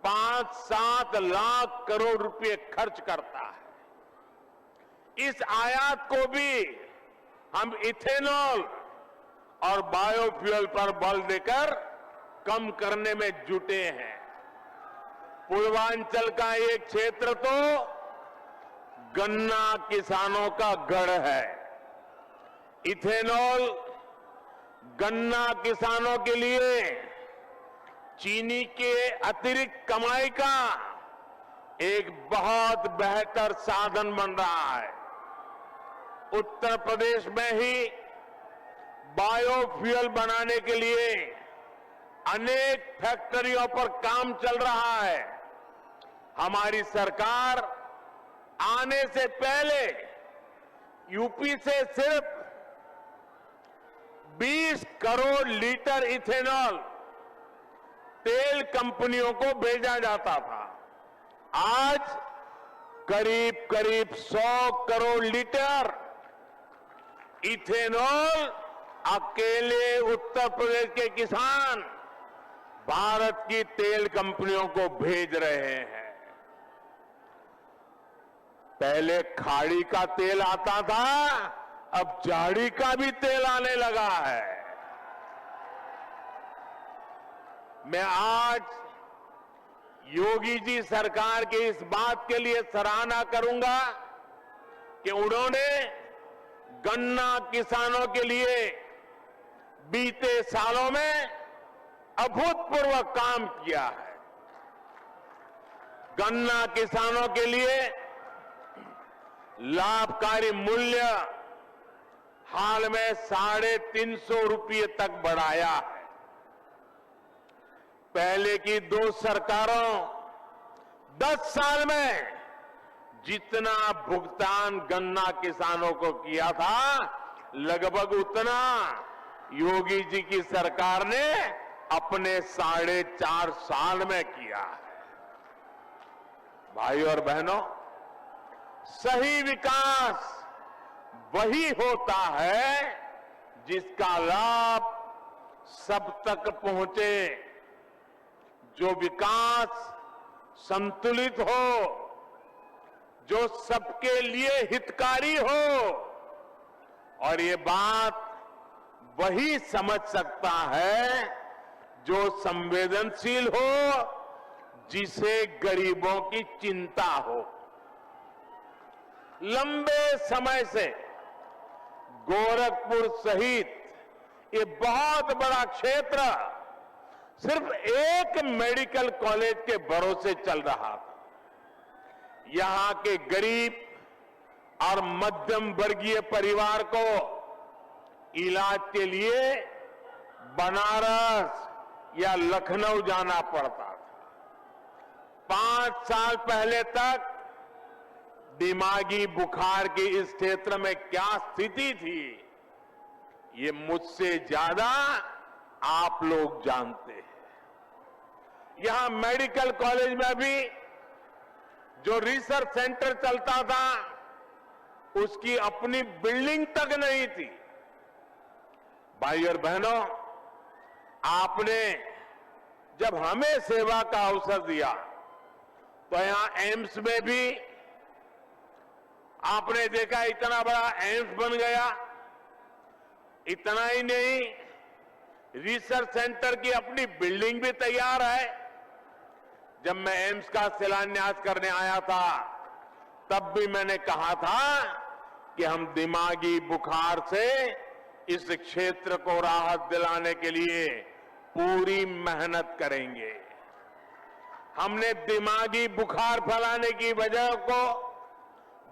5-7 लाख करोड़ रुपए खर्च करता है। इस आयात को भी हम इथेनॉल और बायोफ्यूल पर बल देकर कम करने में जुटे हैं। पूर्वांचल का एक क्षेत्र तो गन्ना किसानों का गढ़ है। इथेनॉल गन्ना किसानों के लिए चीनी के अतिरिक्त कमाई का एक बहुत बेहतर साधन बन रहा है। उत्तर प्रदेश में ही बायोफ्यूल बनाने के लिए अनेक फैक्ट्रियों पर काम चल रहा है। हमारी सरकार आने से पहले यूपी से सिर्फ 20 करोड़ लीटर इथेनॉल तेल कंपनियों को भेजा जाता था। आज करीब करीब 100 करोड़ लीटर इथेनॉल अकेले उत्तर प्रदेश के किसान भारत की तेल कंपनियों को भेज रहे हैं। पहले खाड़ी का तेल आता था, अब झाड़ी का भी तेल आने लगा है। मैं आज योगी जी सरकार की इस बात के लिए सराहना करूंगा कि उन्होंने गन्ना किसानों के लिए बीते सालों में अभूतपूर्व काम किया है। गन्ना किसानों के लिए लाभकारी मूल्य हाल में 350 रुपये तक बढ़ाया है। पहले की 2 सरकारों 10 साल में जितना भुगतान गन्ना किसानों को किया था, लगभग उतना योगी जी की सरकार ने अपने 4.5 साल में किया है। भाई और बहनों, सही विकास वही होता है जिसका लाभ सब तक पहुंचे, जो विकास संतुलित हो, जो सबके लिए हितकारी हो। और ये बात वही समझ सकता है जो संवेदनशील हो, जिसे गरीबों की चिंता हो। लंबे समय से गोरखपुर सहित ये बहुत बड़ा क्षेत्र सिर्फ एक मेडिकल कॉलेज के भरोसे चल रहा था। यहां के गरीब और मध्यम वर्गीय परिवार को इलाज के लिए बनारस या लखनऊ जाना पड़ता था। 5 साल पहले तक दिमागी बुखार की इस क्षेत्र में क्या स्थिति थी, ये मुझसे ज्यादा आप लोग जानते हैं। यहां मेडिकल कॉलेज में भी जो रिसर्च सेंटर चलता था, उसकी अपनी बिल्डिंग तक नहीं थी। भाई और बहनों, आपने जब हमें सेवा का अवसर दिया तो यहां एम्स में भी आपने देखा इतना बड़ा एम्स बन गया। इतना ही नहीं, रिसर्च सेंटर की अपनी बिल्डिंग भी तैयार है। जब मैं एम्स का शिलान्यास करने आया था, तब भी मैंने कहा था कि हम दिमागी बुखार से इस क्षेत्र को राहत दिलाने के लिए पूरी मेहनत करेंगे। हमने दिमागी बुखार फैलाने की वजह को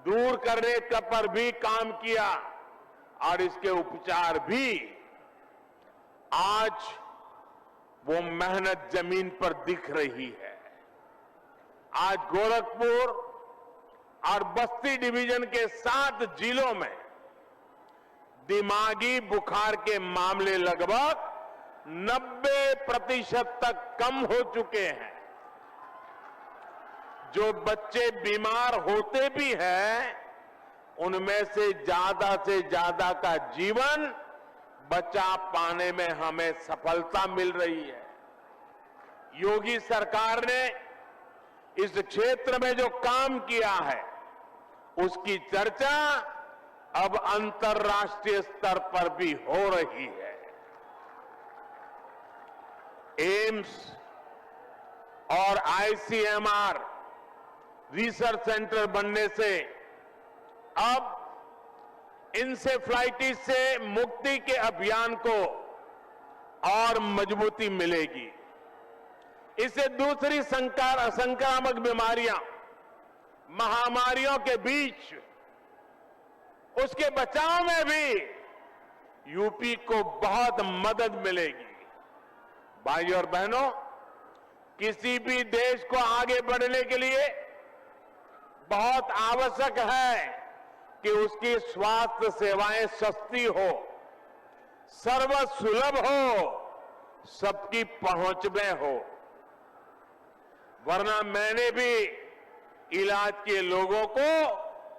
दूर करने पर भी काम किया और इसके उपचार भी। आज वो मेहनत जमीन पर दिख रही है। आज गोरखपुर और बस्ती डिवीजन के 7 जिलों में दिमागी बुखार के मामले लगभग 90% तक कम हो चुके हैं। जो बच्चे बीमार होते भी हैं, उनमें से ज्यादा का जीवन बचा पाने में हमें सफलता मिल रही है। योगी सरकार ने इस क्षेत्र में जो काम किया है, उसकी चर्चा अब अंतर्राष्ट्रीय स्तर पर भी हो रही है। एम्स और आईसीएमआर रिसर्च सेंटर बनने से अब इंसेफ्लाइटिस से मुक्ति के अभियान को और मजबूती मिलेगी। इससे दूसरी संक्रामक बीमारियां, महामारियों के बीच उसके बचाव में भी यूपी को बहुत मदद मिलेगी। भाई और बहनों, किसी भी देश को आगे बढ़ने के लिए बहुत आवश्यक है कि उसकी स्वास्थ्य सेवाएं सस्ती हो, सर्वसुलभ हो, सबकी पहुंच में हो। वरना मैंने भी इलाज के लोगों को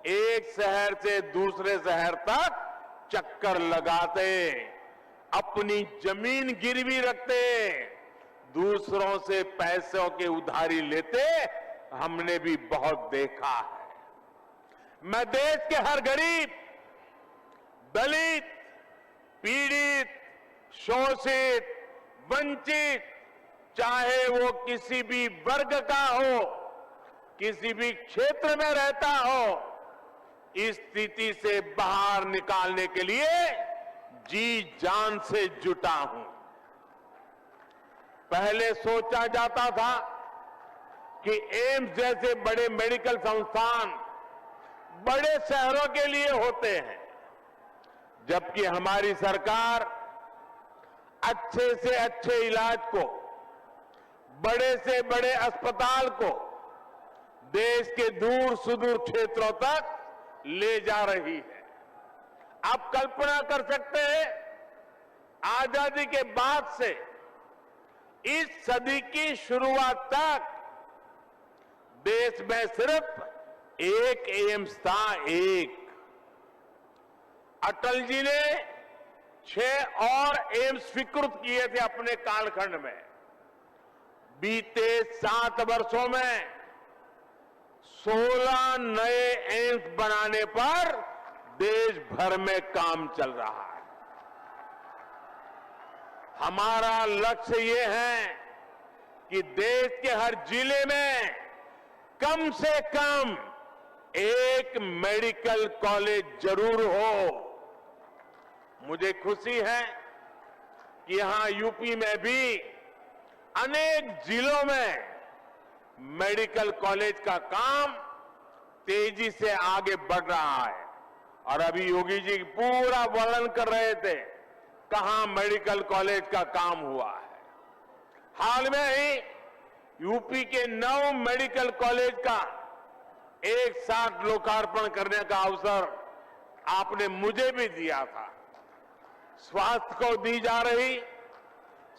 एक शहर से दूसरे शहर तक चक्कर लगाते, अपनी जमीन गिरवी रखते, दूसरों से पैसों की उधारी लेते हमने भी बहुत देखा है। मैं देश के हर गरीब, दलित, पीड़ित, शोषित, वंचित, चाहे वो किसी भी वर्ग का हो, किसी भी क्षेत्र में रहता हो, इस स्थिति से बाहर निकालने के लिए जी जान से जुटा हूं। पहले सोचा जाता था कि एम्स जैसे बड़े मेडिकल संस्थान बड़े शहरों के लिए होते हैं, जबकि हमारी सरकार अच्छे से अच्छे इलाज को, बड़े से बड़े अस्पताल को देश के दूर सुदूर क्षेत्रों तक ले जा रही है। आप कल्पना कर सकते हैं, आजादी के बाद से इस सदी की शुरुआत तक देश में सिर्फ एक एम्स था, एक। अटल जी ने 6 और एम्स स्वीकृत किए थे अपने कालखंड में। बीते 7 वर्षों में 16 नए एम्स बनाने पर देश भर में काम चल रहा है। हमारा लक्ष्य ये है कि देश के हर जिले में कम से कम एक मेडिकल कॉलेज जरूर हो। मुझे खुशी है कि यहां यूपी में भी अनेक जिलों में मेडिकल कॉलेज का काम तेजी से आगे बढ़ रहा है। और अभी योगी जी पूरा वर्णन कर रहे थे कहां मेडिकल कॉलेज का काम हुआ है। हाल में ही यूपी के 9 मेडिकल कॉलेज का एक साथ लोकार्पण करने का अवसर आपने मुझे भी दिया था। स्वास्थ्य को दी जा रही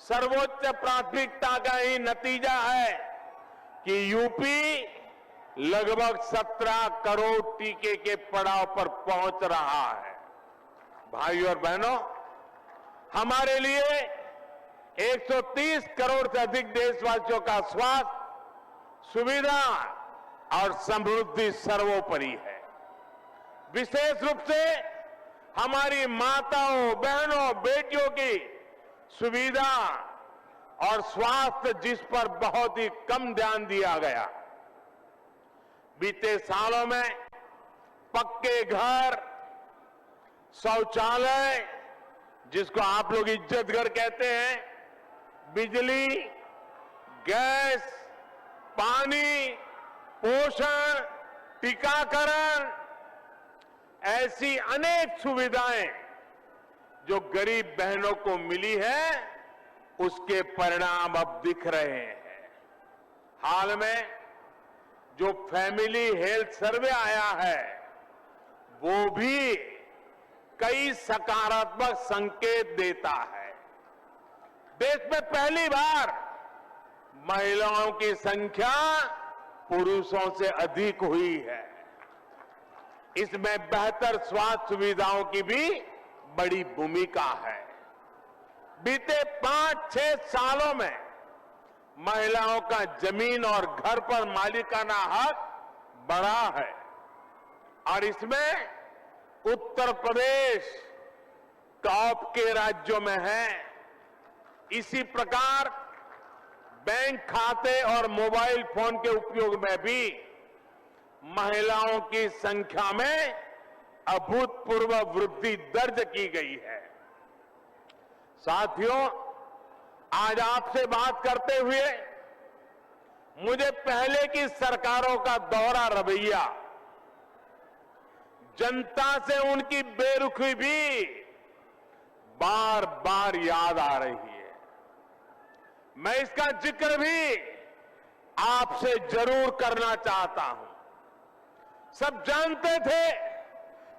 सर्वोच्च प्राथमिकता का ही नतीजा है कि यूपी लगभग 17 करोड़ टीके के पड़ाव पर पहुंच रहा है। भाइयों और बहनों, हमारे लिए 130 करोड़ से अधिक देशवासियों का स्वास्थ्य, सुविधा और समृद्धि सर्वोपरि है। विशेष रूप से हमारी माताओं, बहनों, बेटियों की सुविधा और स्वास्थ्य, जिस पर बहुत ही कम ध्यान दिया गया। बीते सालों में पक्के घर, शौचालय, जिसको आप लोग इज्जत घर कहते हैं, बिजली, गैस, पानी, पोषण, टीकाकरण, ऐसी अनेक सुविधाएं जो गरीब बहनों को मिली है, उसके परिणाम अब दिख रहे हैं। हाल में जो फैमिली हेल्थ सर्वे आया है, वो भी कई सकारात्मक संकेत देता है। देश में पहली बार महिलाओं की संख्या पुरुषों से अधिक हुई है। इसमें बेहतर स्वास्थ्य सुविधाओं की भी बड़ी भूमिका है। बीते 5-6 सालों में महिलाओं का जमीन और घर पर मालिकाना हक बढ़ा है और इसमें उत्तर प्रदेश टॉप के राज्यों में है। इसी प्रकार बैंक खाते और मोबाइल फोन के उपयोग में भी महिलाओं की संख्या में अभूतपूर्व वृद्धि दर्ज की गई है। साथियों, आज आपसे बात करते हुए मुझे पहले की सरकारों का दोहरा रवैया, जनता से उनकी बेरुखी भी बार बार याद आ रही है। मैं इसका जिक्र भी आपसे जरूर करना चाहता हूं। सब जानते थे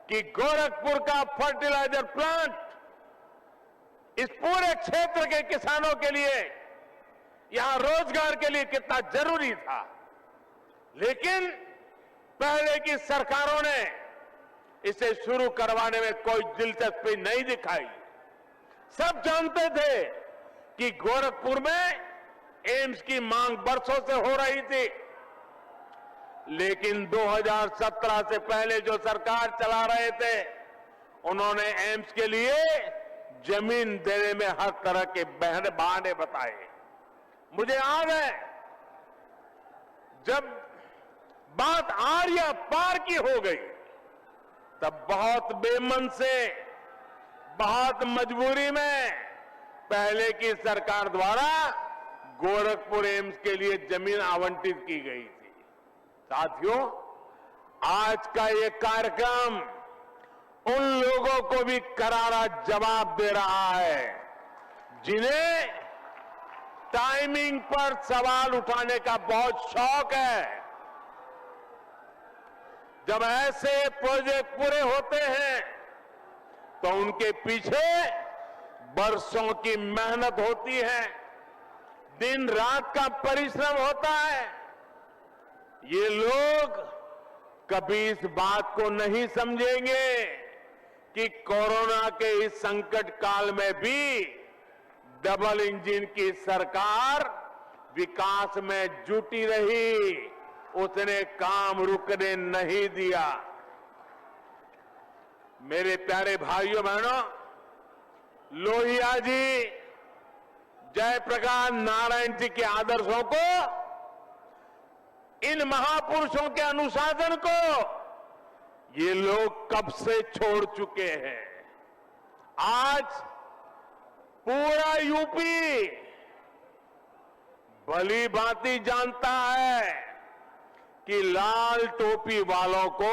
कि गोरखपुर का फर्टिलाइजर प्लांट इस पूरे क्षेत्र के किसानों के लिए, यहां रोजगार के लिए कितना जरूरी था, लेकिन पहले की सरकारों ने इसे शुरू करवाने में कोई दिलचस्पी नहीं दिखाई। सब जानते थे कि गोरखपुर में एम्स की मांग बरसों से हो रही थी, लेकिन 2017 से पहले जो सरकार चला रहे थे, उन्होंने एम्स के लिए जमीन देने में हर तरह के बहाने बताए। मुझे याद है जब बात आर्या पार की हो गई तब बहुत बेमन से, बहुत मजबूरी में पहले की सरकार द्वारा गोरखपुर एम्स के लिए जमीन आवंटित की गई थी। साथियों, आज का ये कार्यक्रम उन लोगों को भी करारा जवाब दे रहा है जिन्हें टाइमिंग पर सवाल उठाने का बहुत शौक है। जब ऐसे प्रोजेक्ट पूरे होते हैं तो उनके पीछे बरसों की मेहनत होती है, दिन रात का परिश्रम होता है। ये लोग कभी इस बात को नहीं समझेंगे कि कोरोना के इस संकट काल में भी डबल इंजन की सरकार विकास में जुटी रही, उसने काम रुकने नहीं दिया। मेरे प्यारे भाइयों बहनों, लोहिया जी, जयप्रकाश नारायण जी के आदर्शों को, इन महापुरुषों के अनुशासन को ये लोग कब से छोड़ चुके हैं। आज पूरा यूपी भली भांति जानता है कि लाल टोपी वालों को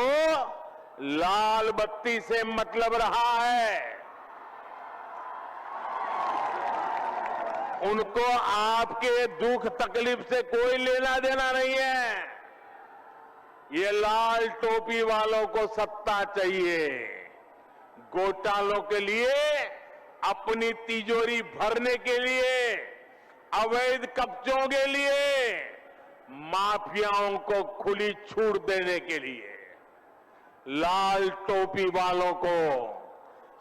लाल बत्ती से मतलब रहा है। उनको आपके दुख तकलीफ से कोई लेना देना नहीं है। ये लाल टोपी वालों को सत्ता चाहिए, घोटालों के लिए, अपनी तिजोरी भरने के लिए, अवैध कब्जों के लिए, माफियाओं को खुली छूट देने के लिए। लाल टोपी वालों को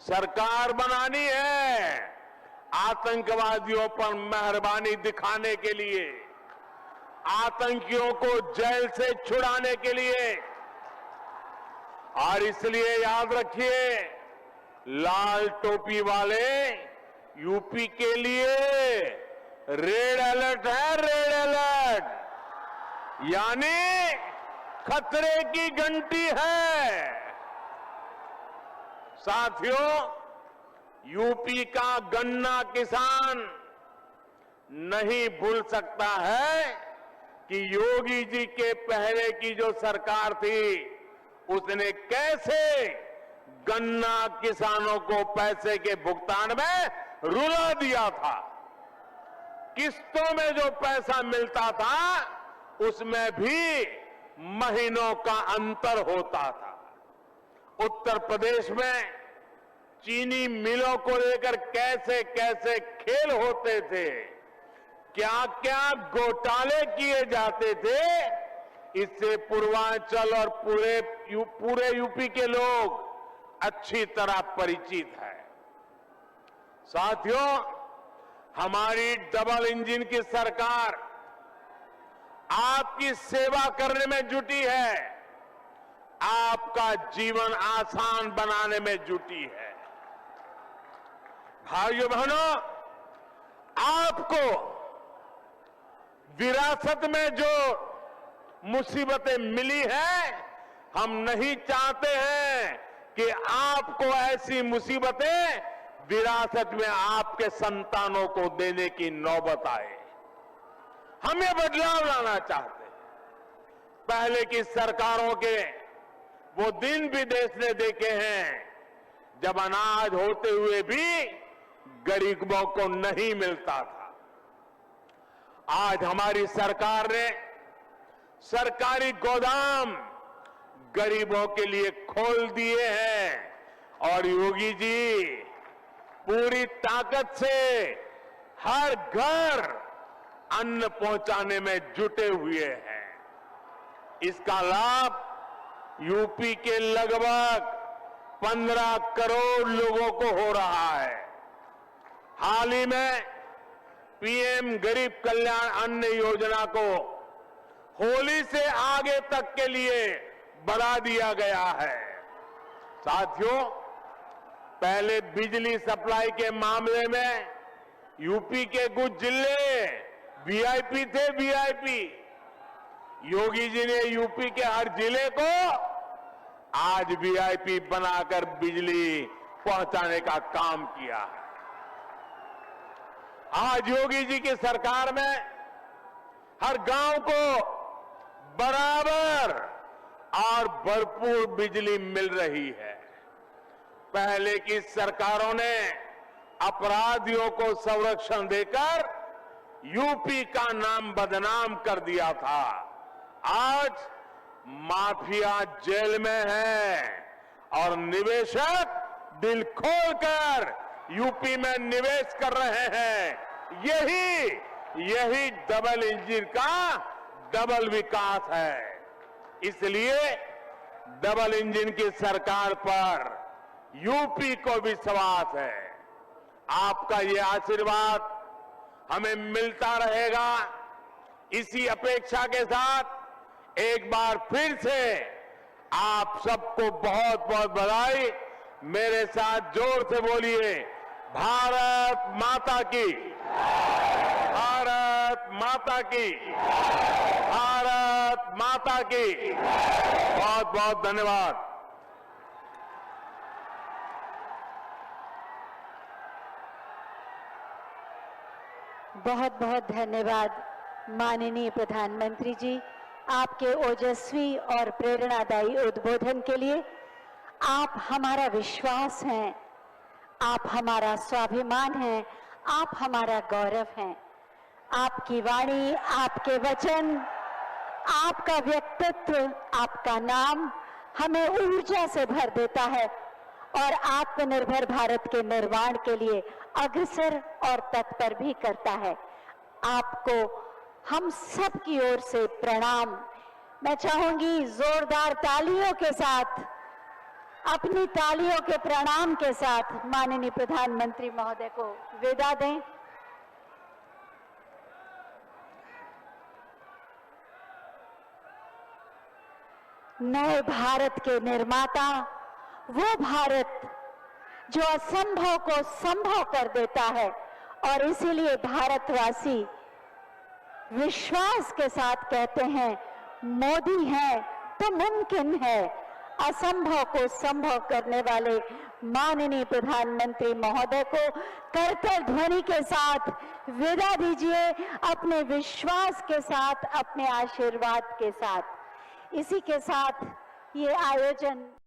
सरकार बनानी है आतंकवादियों पर मेहरबानी दिखाने के लिए, आतंकियों को जेल से छुड़ाने के लिए। और इसलिए याद रखिए, लाल टोपी वाले यूपी के लिए रेड अलर्ट है, रेड अलर्ट, यानी खतरे की घंटी है। साथियों, यूपी का गन्ना किसान नहीं भूल सकता है कि योगी जी के पहले की जो सरकार थी उसने कैसे गन्ना किसानों को पैसे के भुगतान में रुला दिया था। किस्तों में जो पैसा मिलता था उसमें भी महीनों का अंतर होता था। उत्तर प्रदेश में चीनी मिलों को लेकर कैसे कैसे खेल होते थे, क्या क्या घोटाले किए जाते थे, इससे पूर्वांचल और पूरे यूपी के लोग अच्छी तरह परिचित है। साथियों, हमारी डबल इंजन की सरकार आपकी सेवा करने में जुटी है, आपका जीवन आसान बनाने में जुटी है। भाइयों बहनों, आपको विरासत में जो मुसीबतें मिली हैं, हम नहीं चाहते हैं कि आपको ऐसी मुसीबतें विरासत में आपके संतानों को देने की नौबत आए। हम ये बदलाव लाना चाहते हैं। पहले की सरकारों के वो दिन भी देश ने देखे हैं जब अनाज होते हुए भी गरीबों को नहीं मिलता था। आज हमारी सरकार ने सरकारी गोदाम गरीबों के लिए खोल दिए हैं और योगी जी पूरी ताकत से हर घर अन्न पहुंचाने में जुटे हुए हैं। इसका लाभ यूपी के लगभग 15 करोड़ लोगों को हो रहा है। हाल ही में पीएम गरीब कल्याण अन्न योजना को होली से आगे तक के लिए बढ़ा दिया गया है। साथियों, पहले बिजली सप्लाई के मामले में यूपी के कुछ जिले वीआईपी थे, वीआईपी। योगी जी ने यूपी के हर जिले को आज वीआईपी बनाकर बिजली पहुंचाने का काम किया है। आज योगी जी की सरकार में हर गांव को बराबर और भरपूर बिजली मिल रही है। पहले की सरकारों ने अपराधियों को संरक्षण देकर यूपी का नाम बदनाम कर दिया था। आज माफिया जेल में है और निवेशक दिल खोलकर यूपी में निवेश कर रहे हैं। यही डबल इंजन का डबल विकास है। इसलिए डबल इंजन की सरकार पर यूपी को विश्वास है। आपका ये आशीर्वाद हमें मिलता रहेगा। इसी अपेक्षा के साथ एक बार फिर से आप सबको बहुत बहुत बधाई। मेरे साथ जोर से बोलिए, भारत माता की, भारत माता की, भारत माता की। बहुत बहुत धन्यवाद। बहुत बहुत धन्यवाद माननीय प्रधानमंत्री जी, आपके ओजस्वी और प्रेरणादायी उद्बोधन के लिए। आप हमारा विश्वास हैं, आप हमारा स्वाभिमान हैं, आप हमारा गौरव हैं। आपकी वाणी, आपके वचन, आपका व्यक्तित्व, आपका नाम हमें ऊर्जा से भर देता है और आत्मनिर्भर भारत के निर्माण के लिए अग्रसर और तत्पर भी करता है। आपको हम सब की ओर से प्रणाम। मैं चाहूंगी जोरदार तालियों के साथ, अपनी तालियों के प्रणाम के साथ माननीय प्रधानमंत्री महोदय को विदा दें। नए भारत के निर्माता, वो भारत जो असंभव को संभव कर देता है, और इसीलिए भारतवासी विश्वास के साथ कहते हैं, मोदी है तो मुमकिन है। असंभव को संभव करने वाले माननीय प्रधानमंत्री महोदय को करतल ध्वनि के साथ विदा दीजिए, अपने विश्वास के साथ, अपने आशीर्वाद के साथ। इसी के साथ ये आयोजन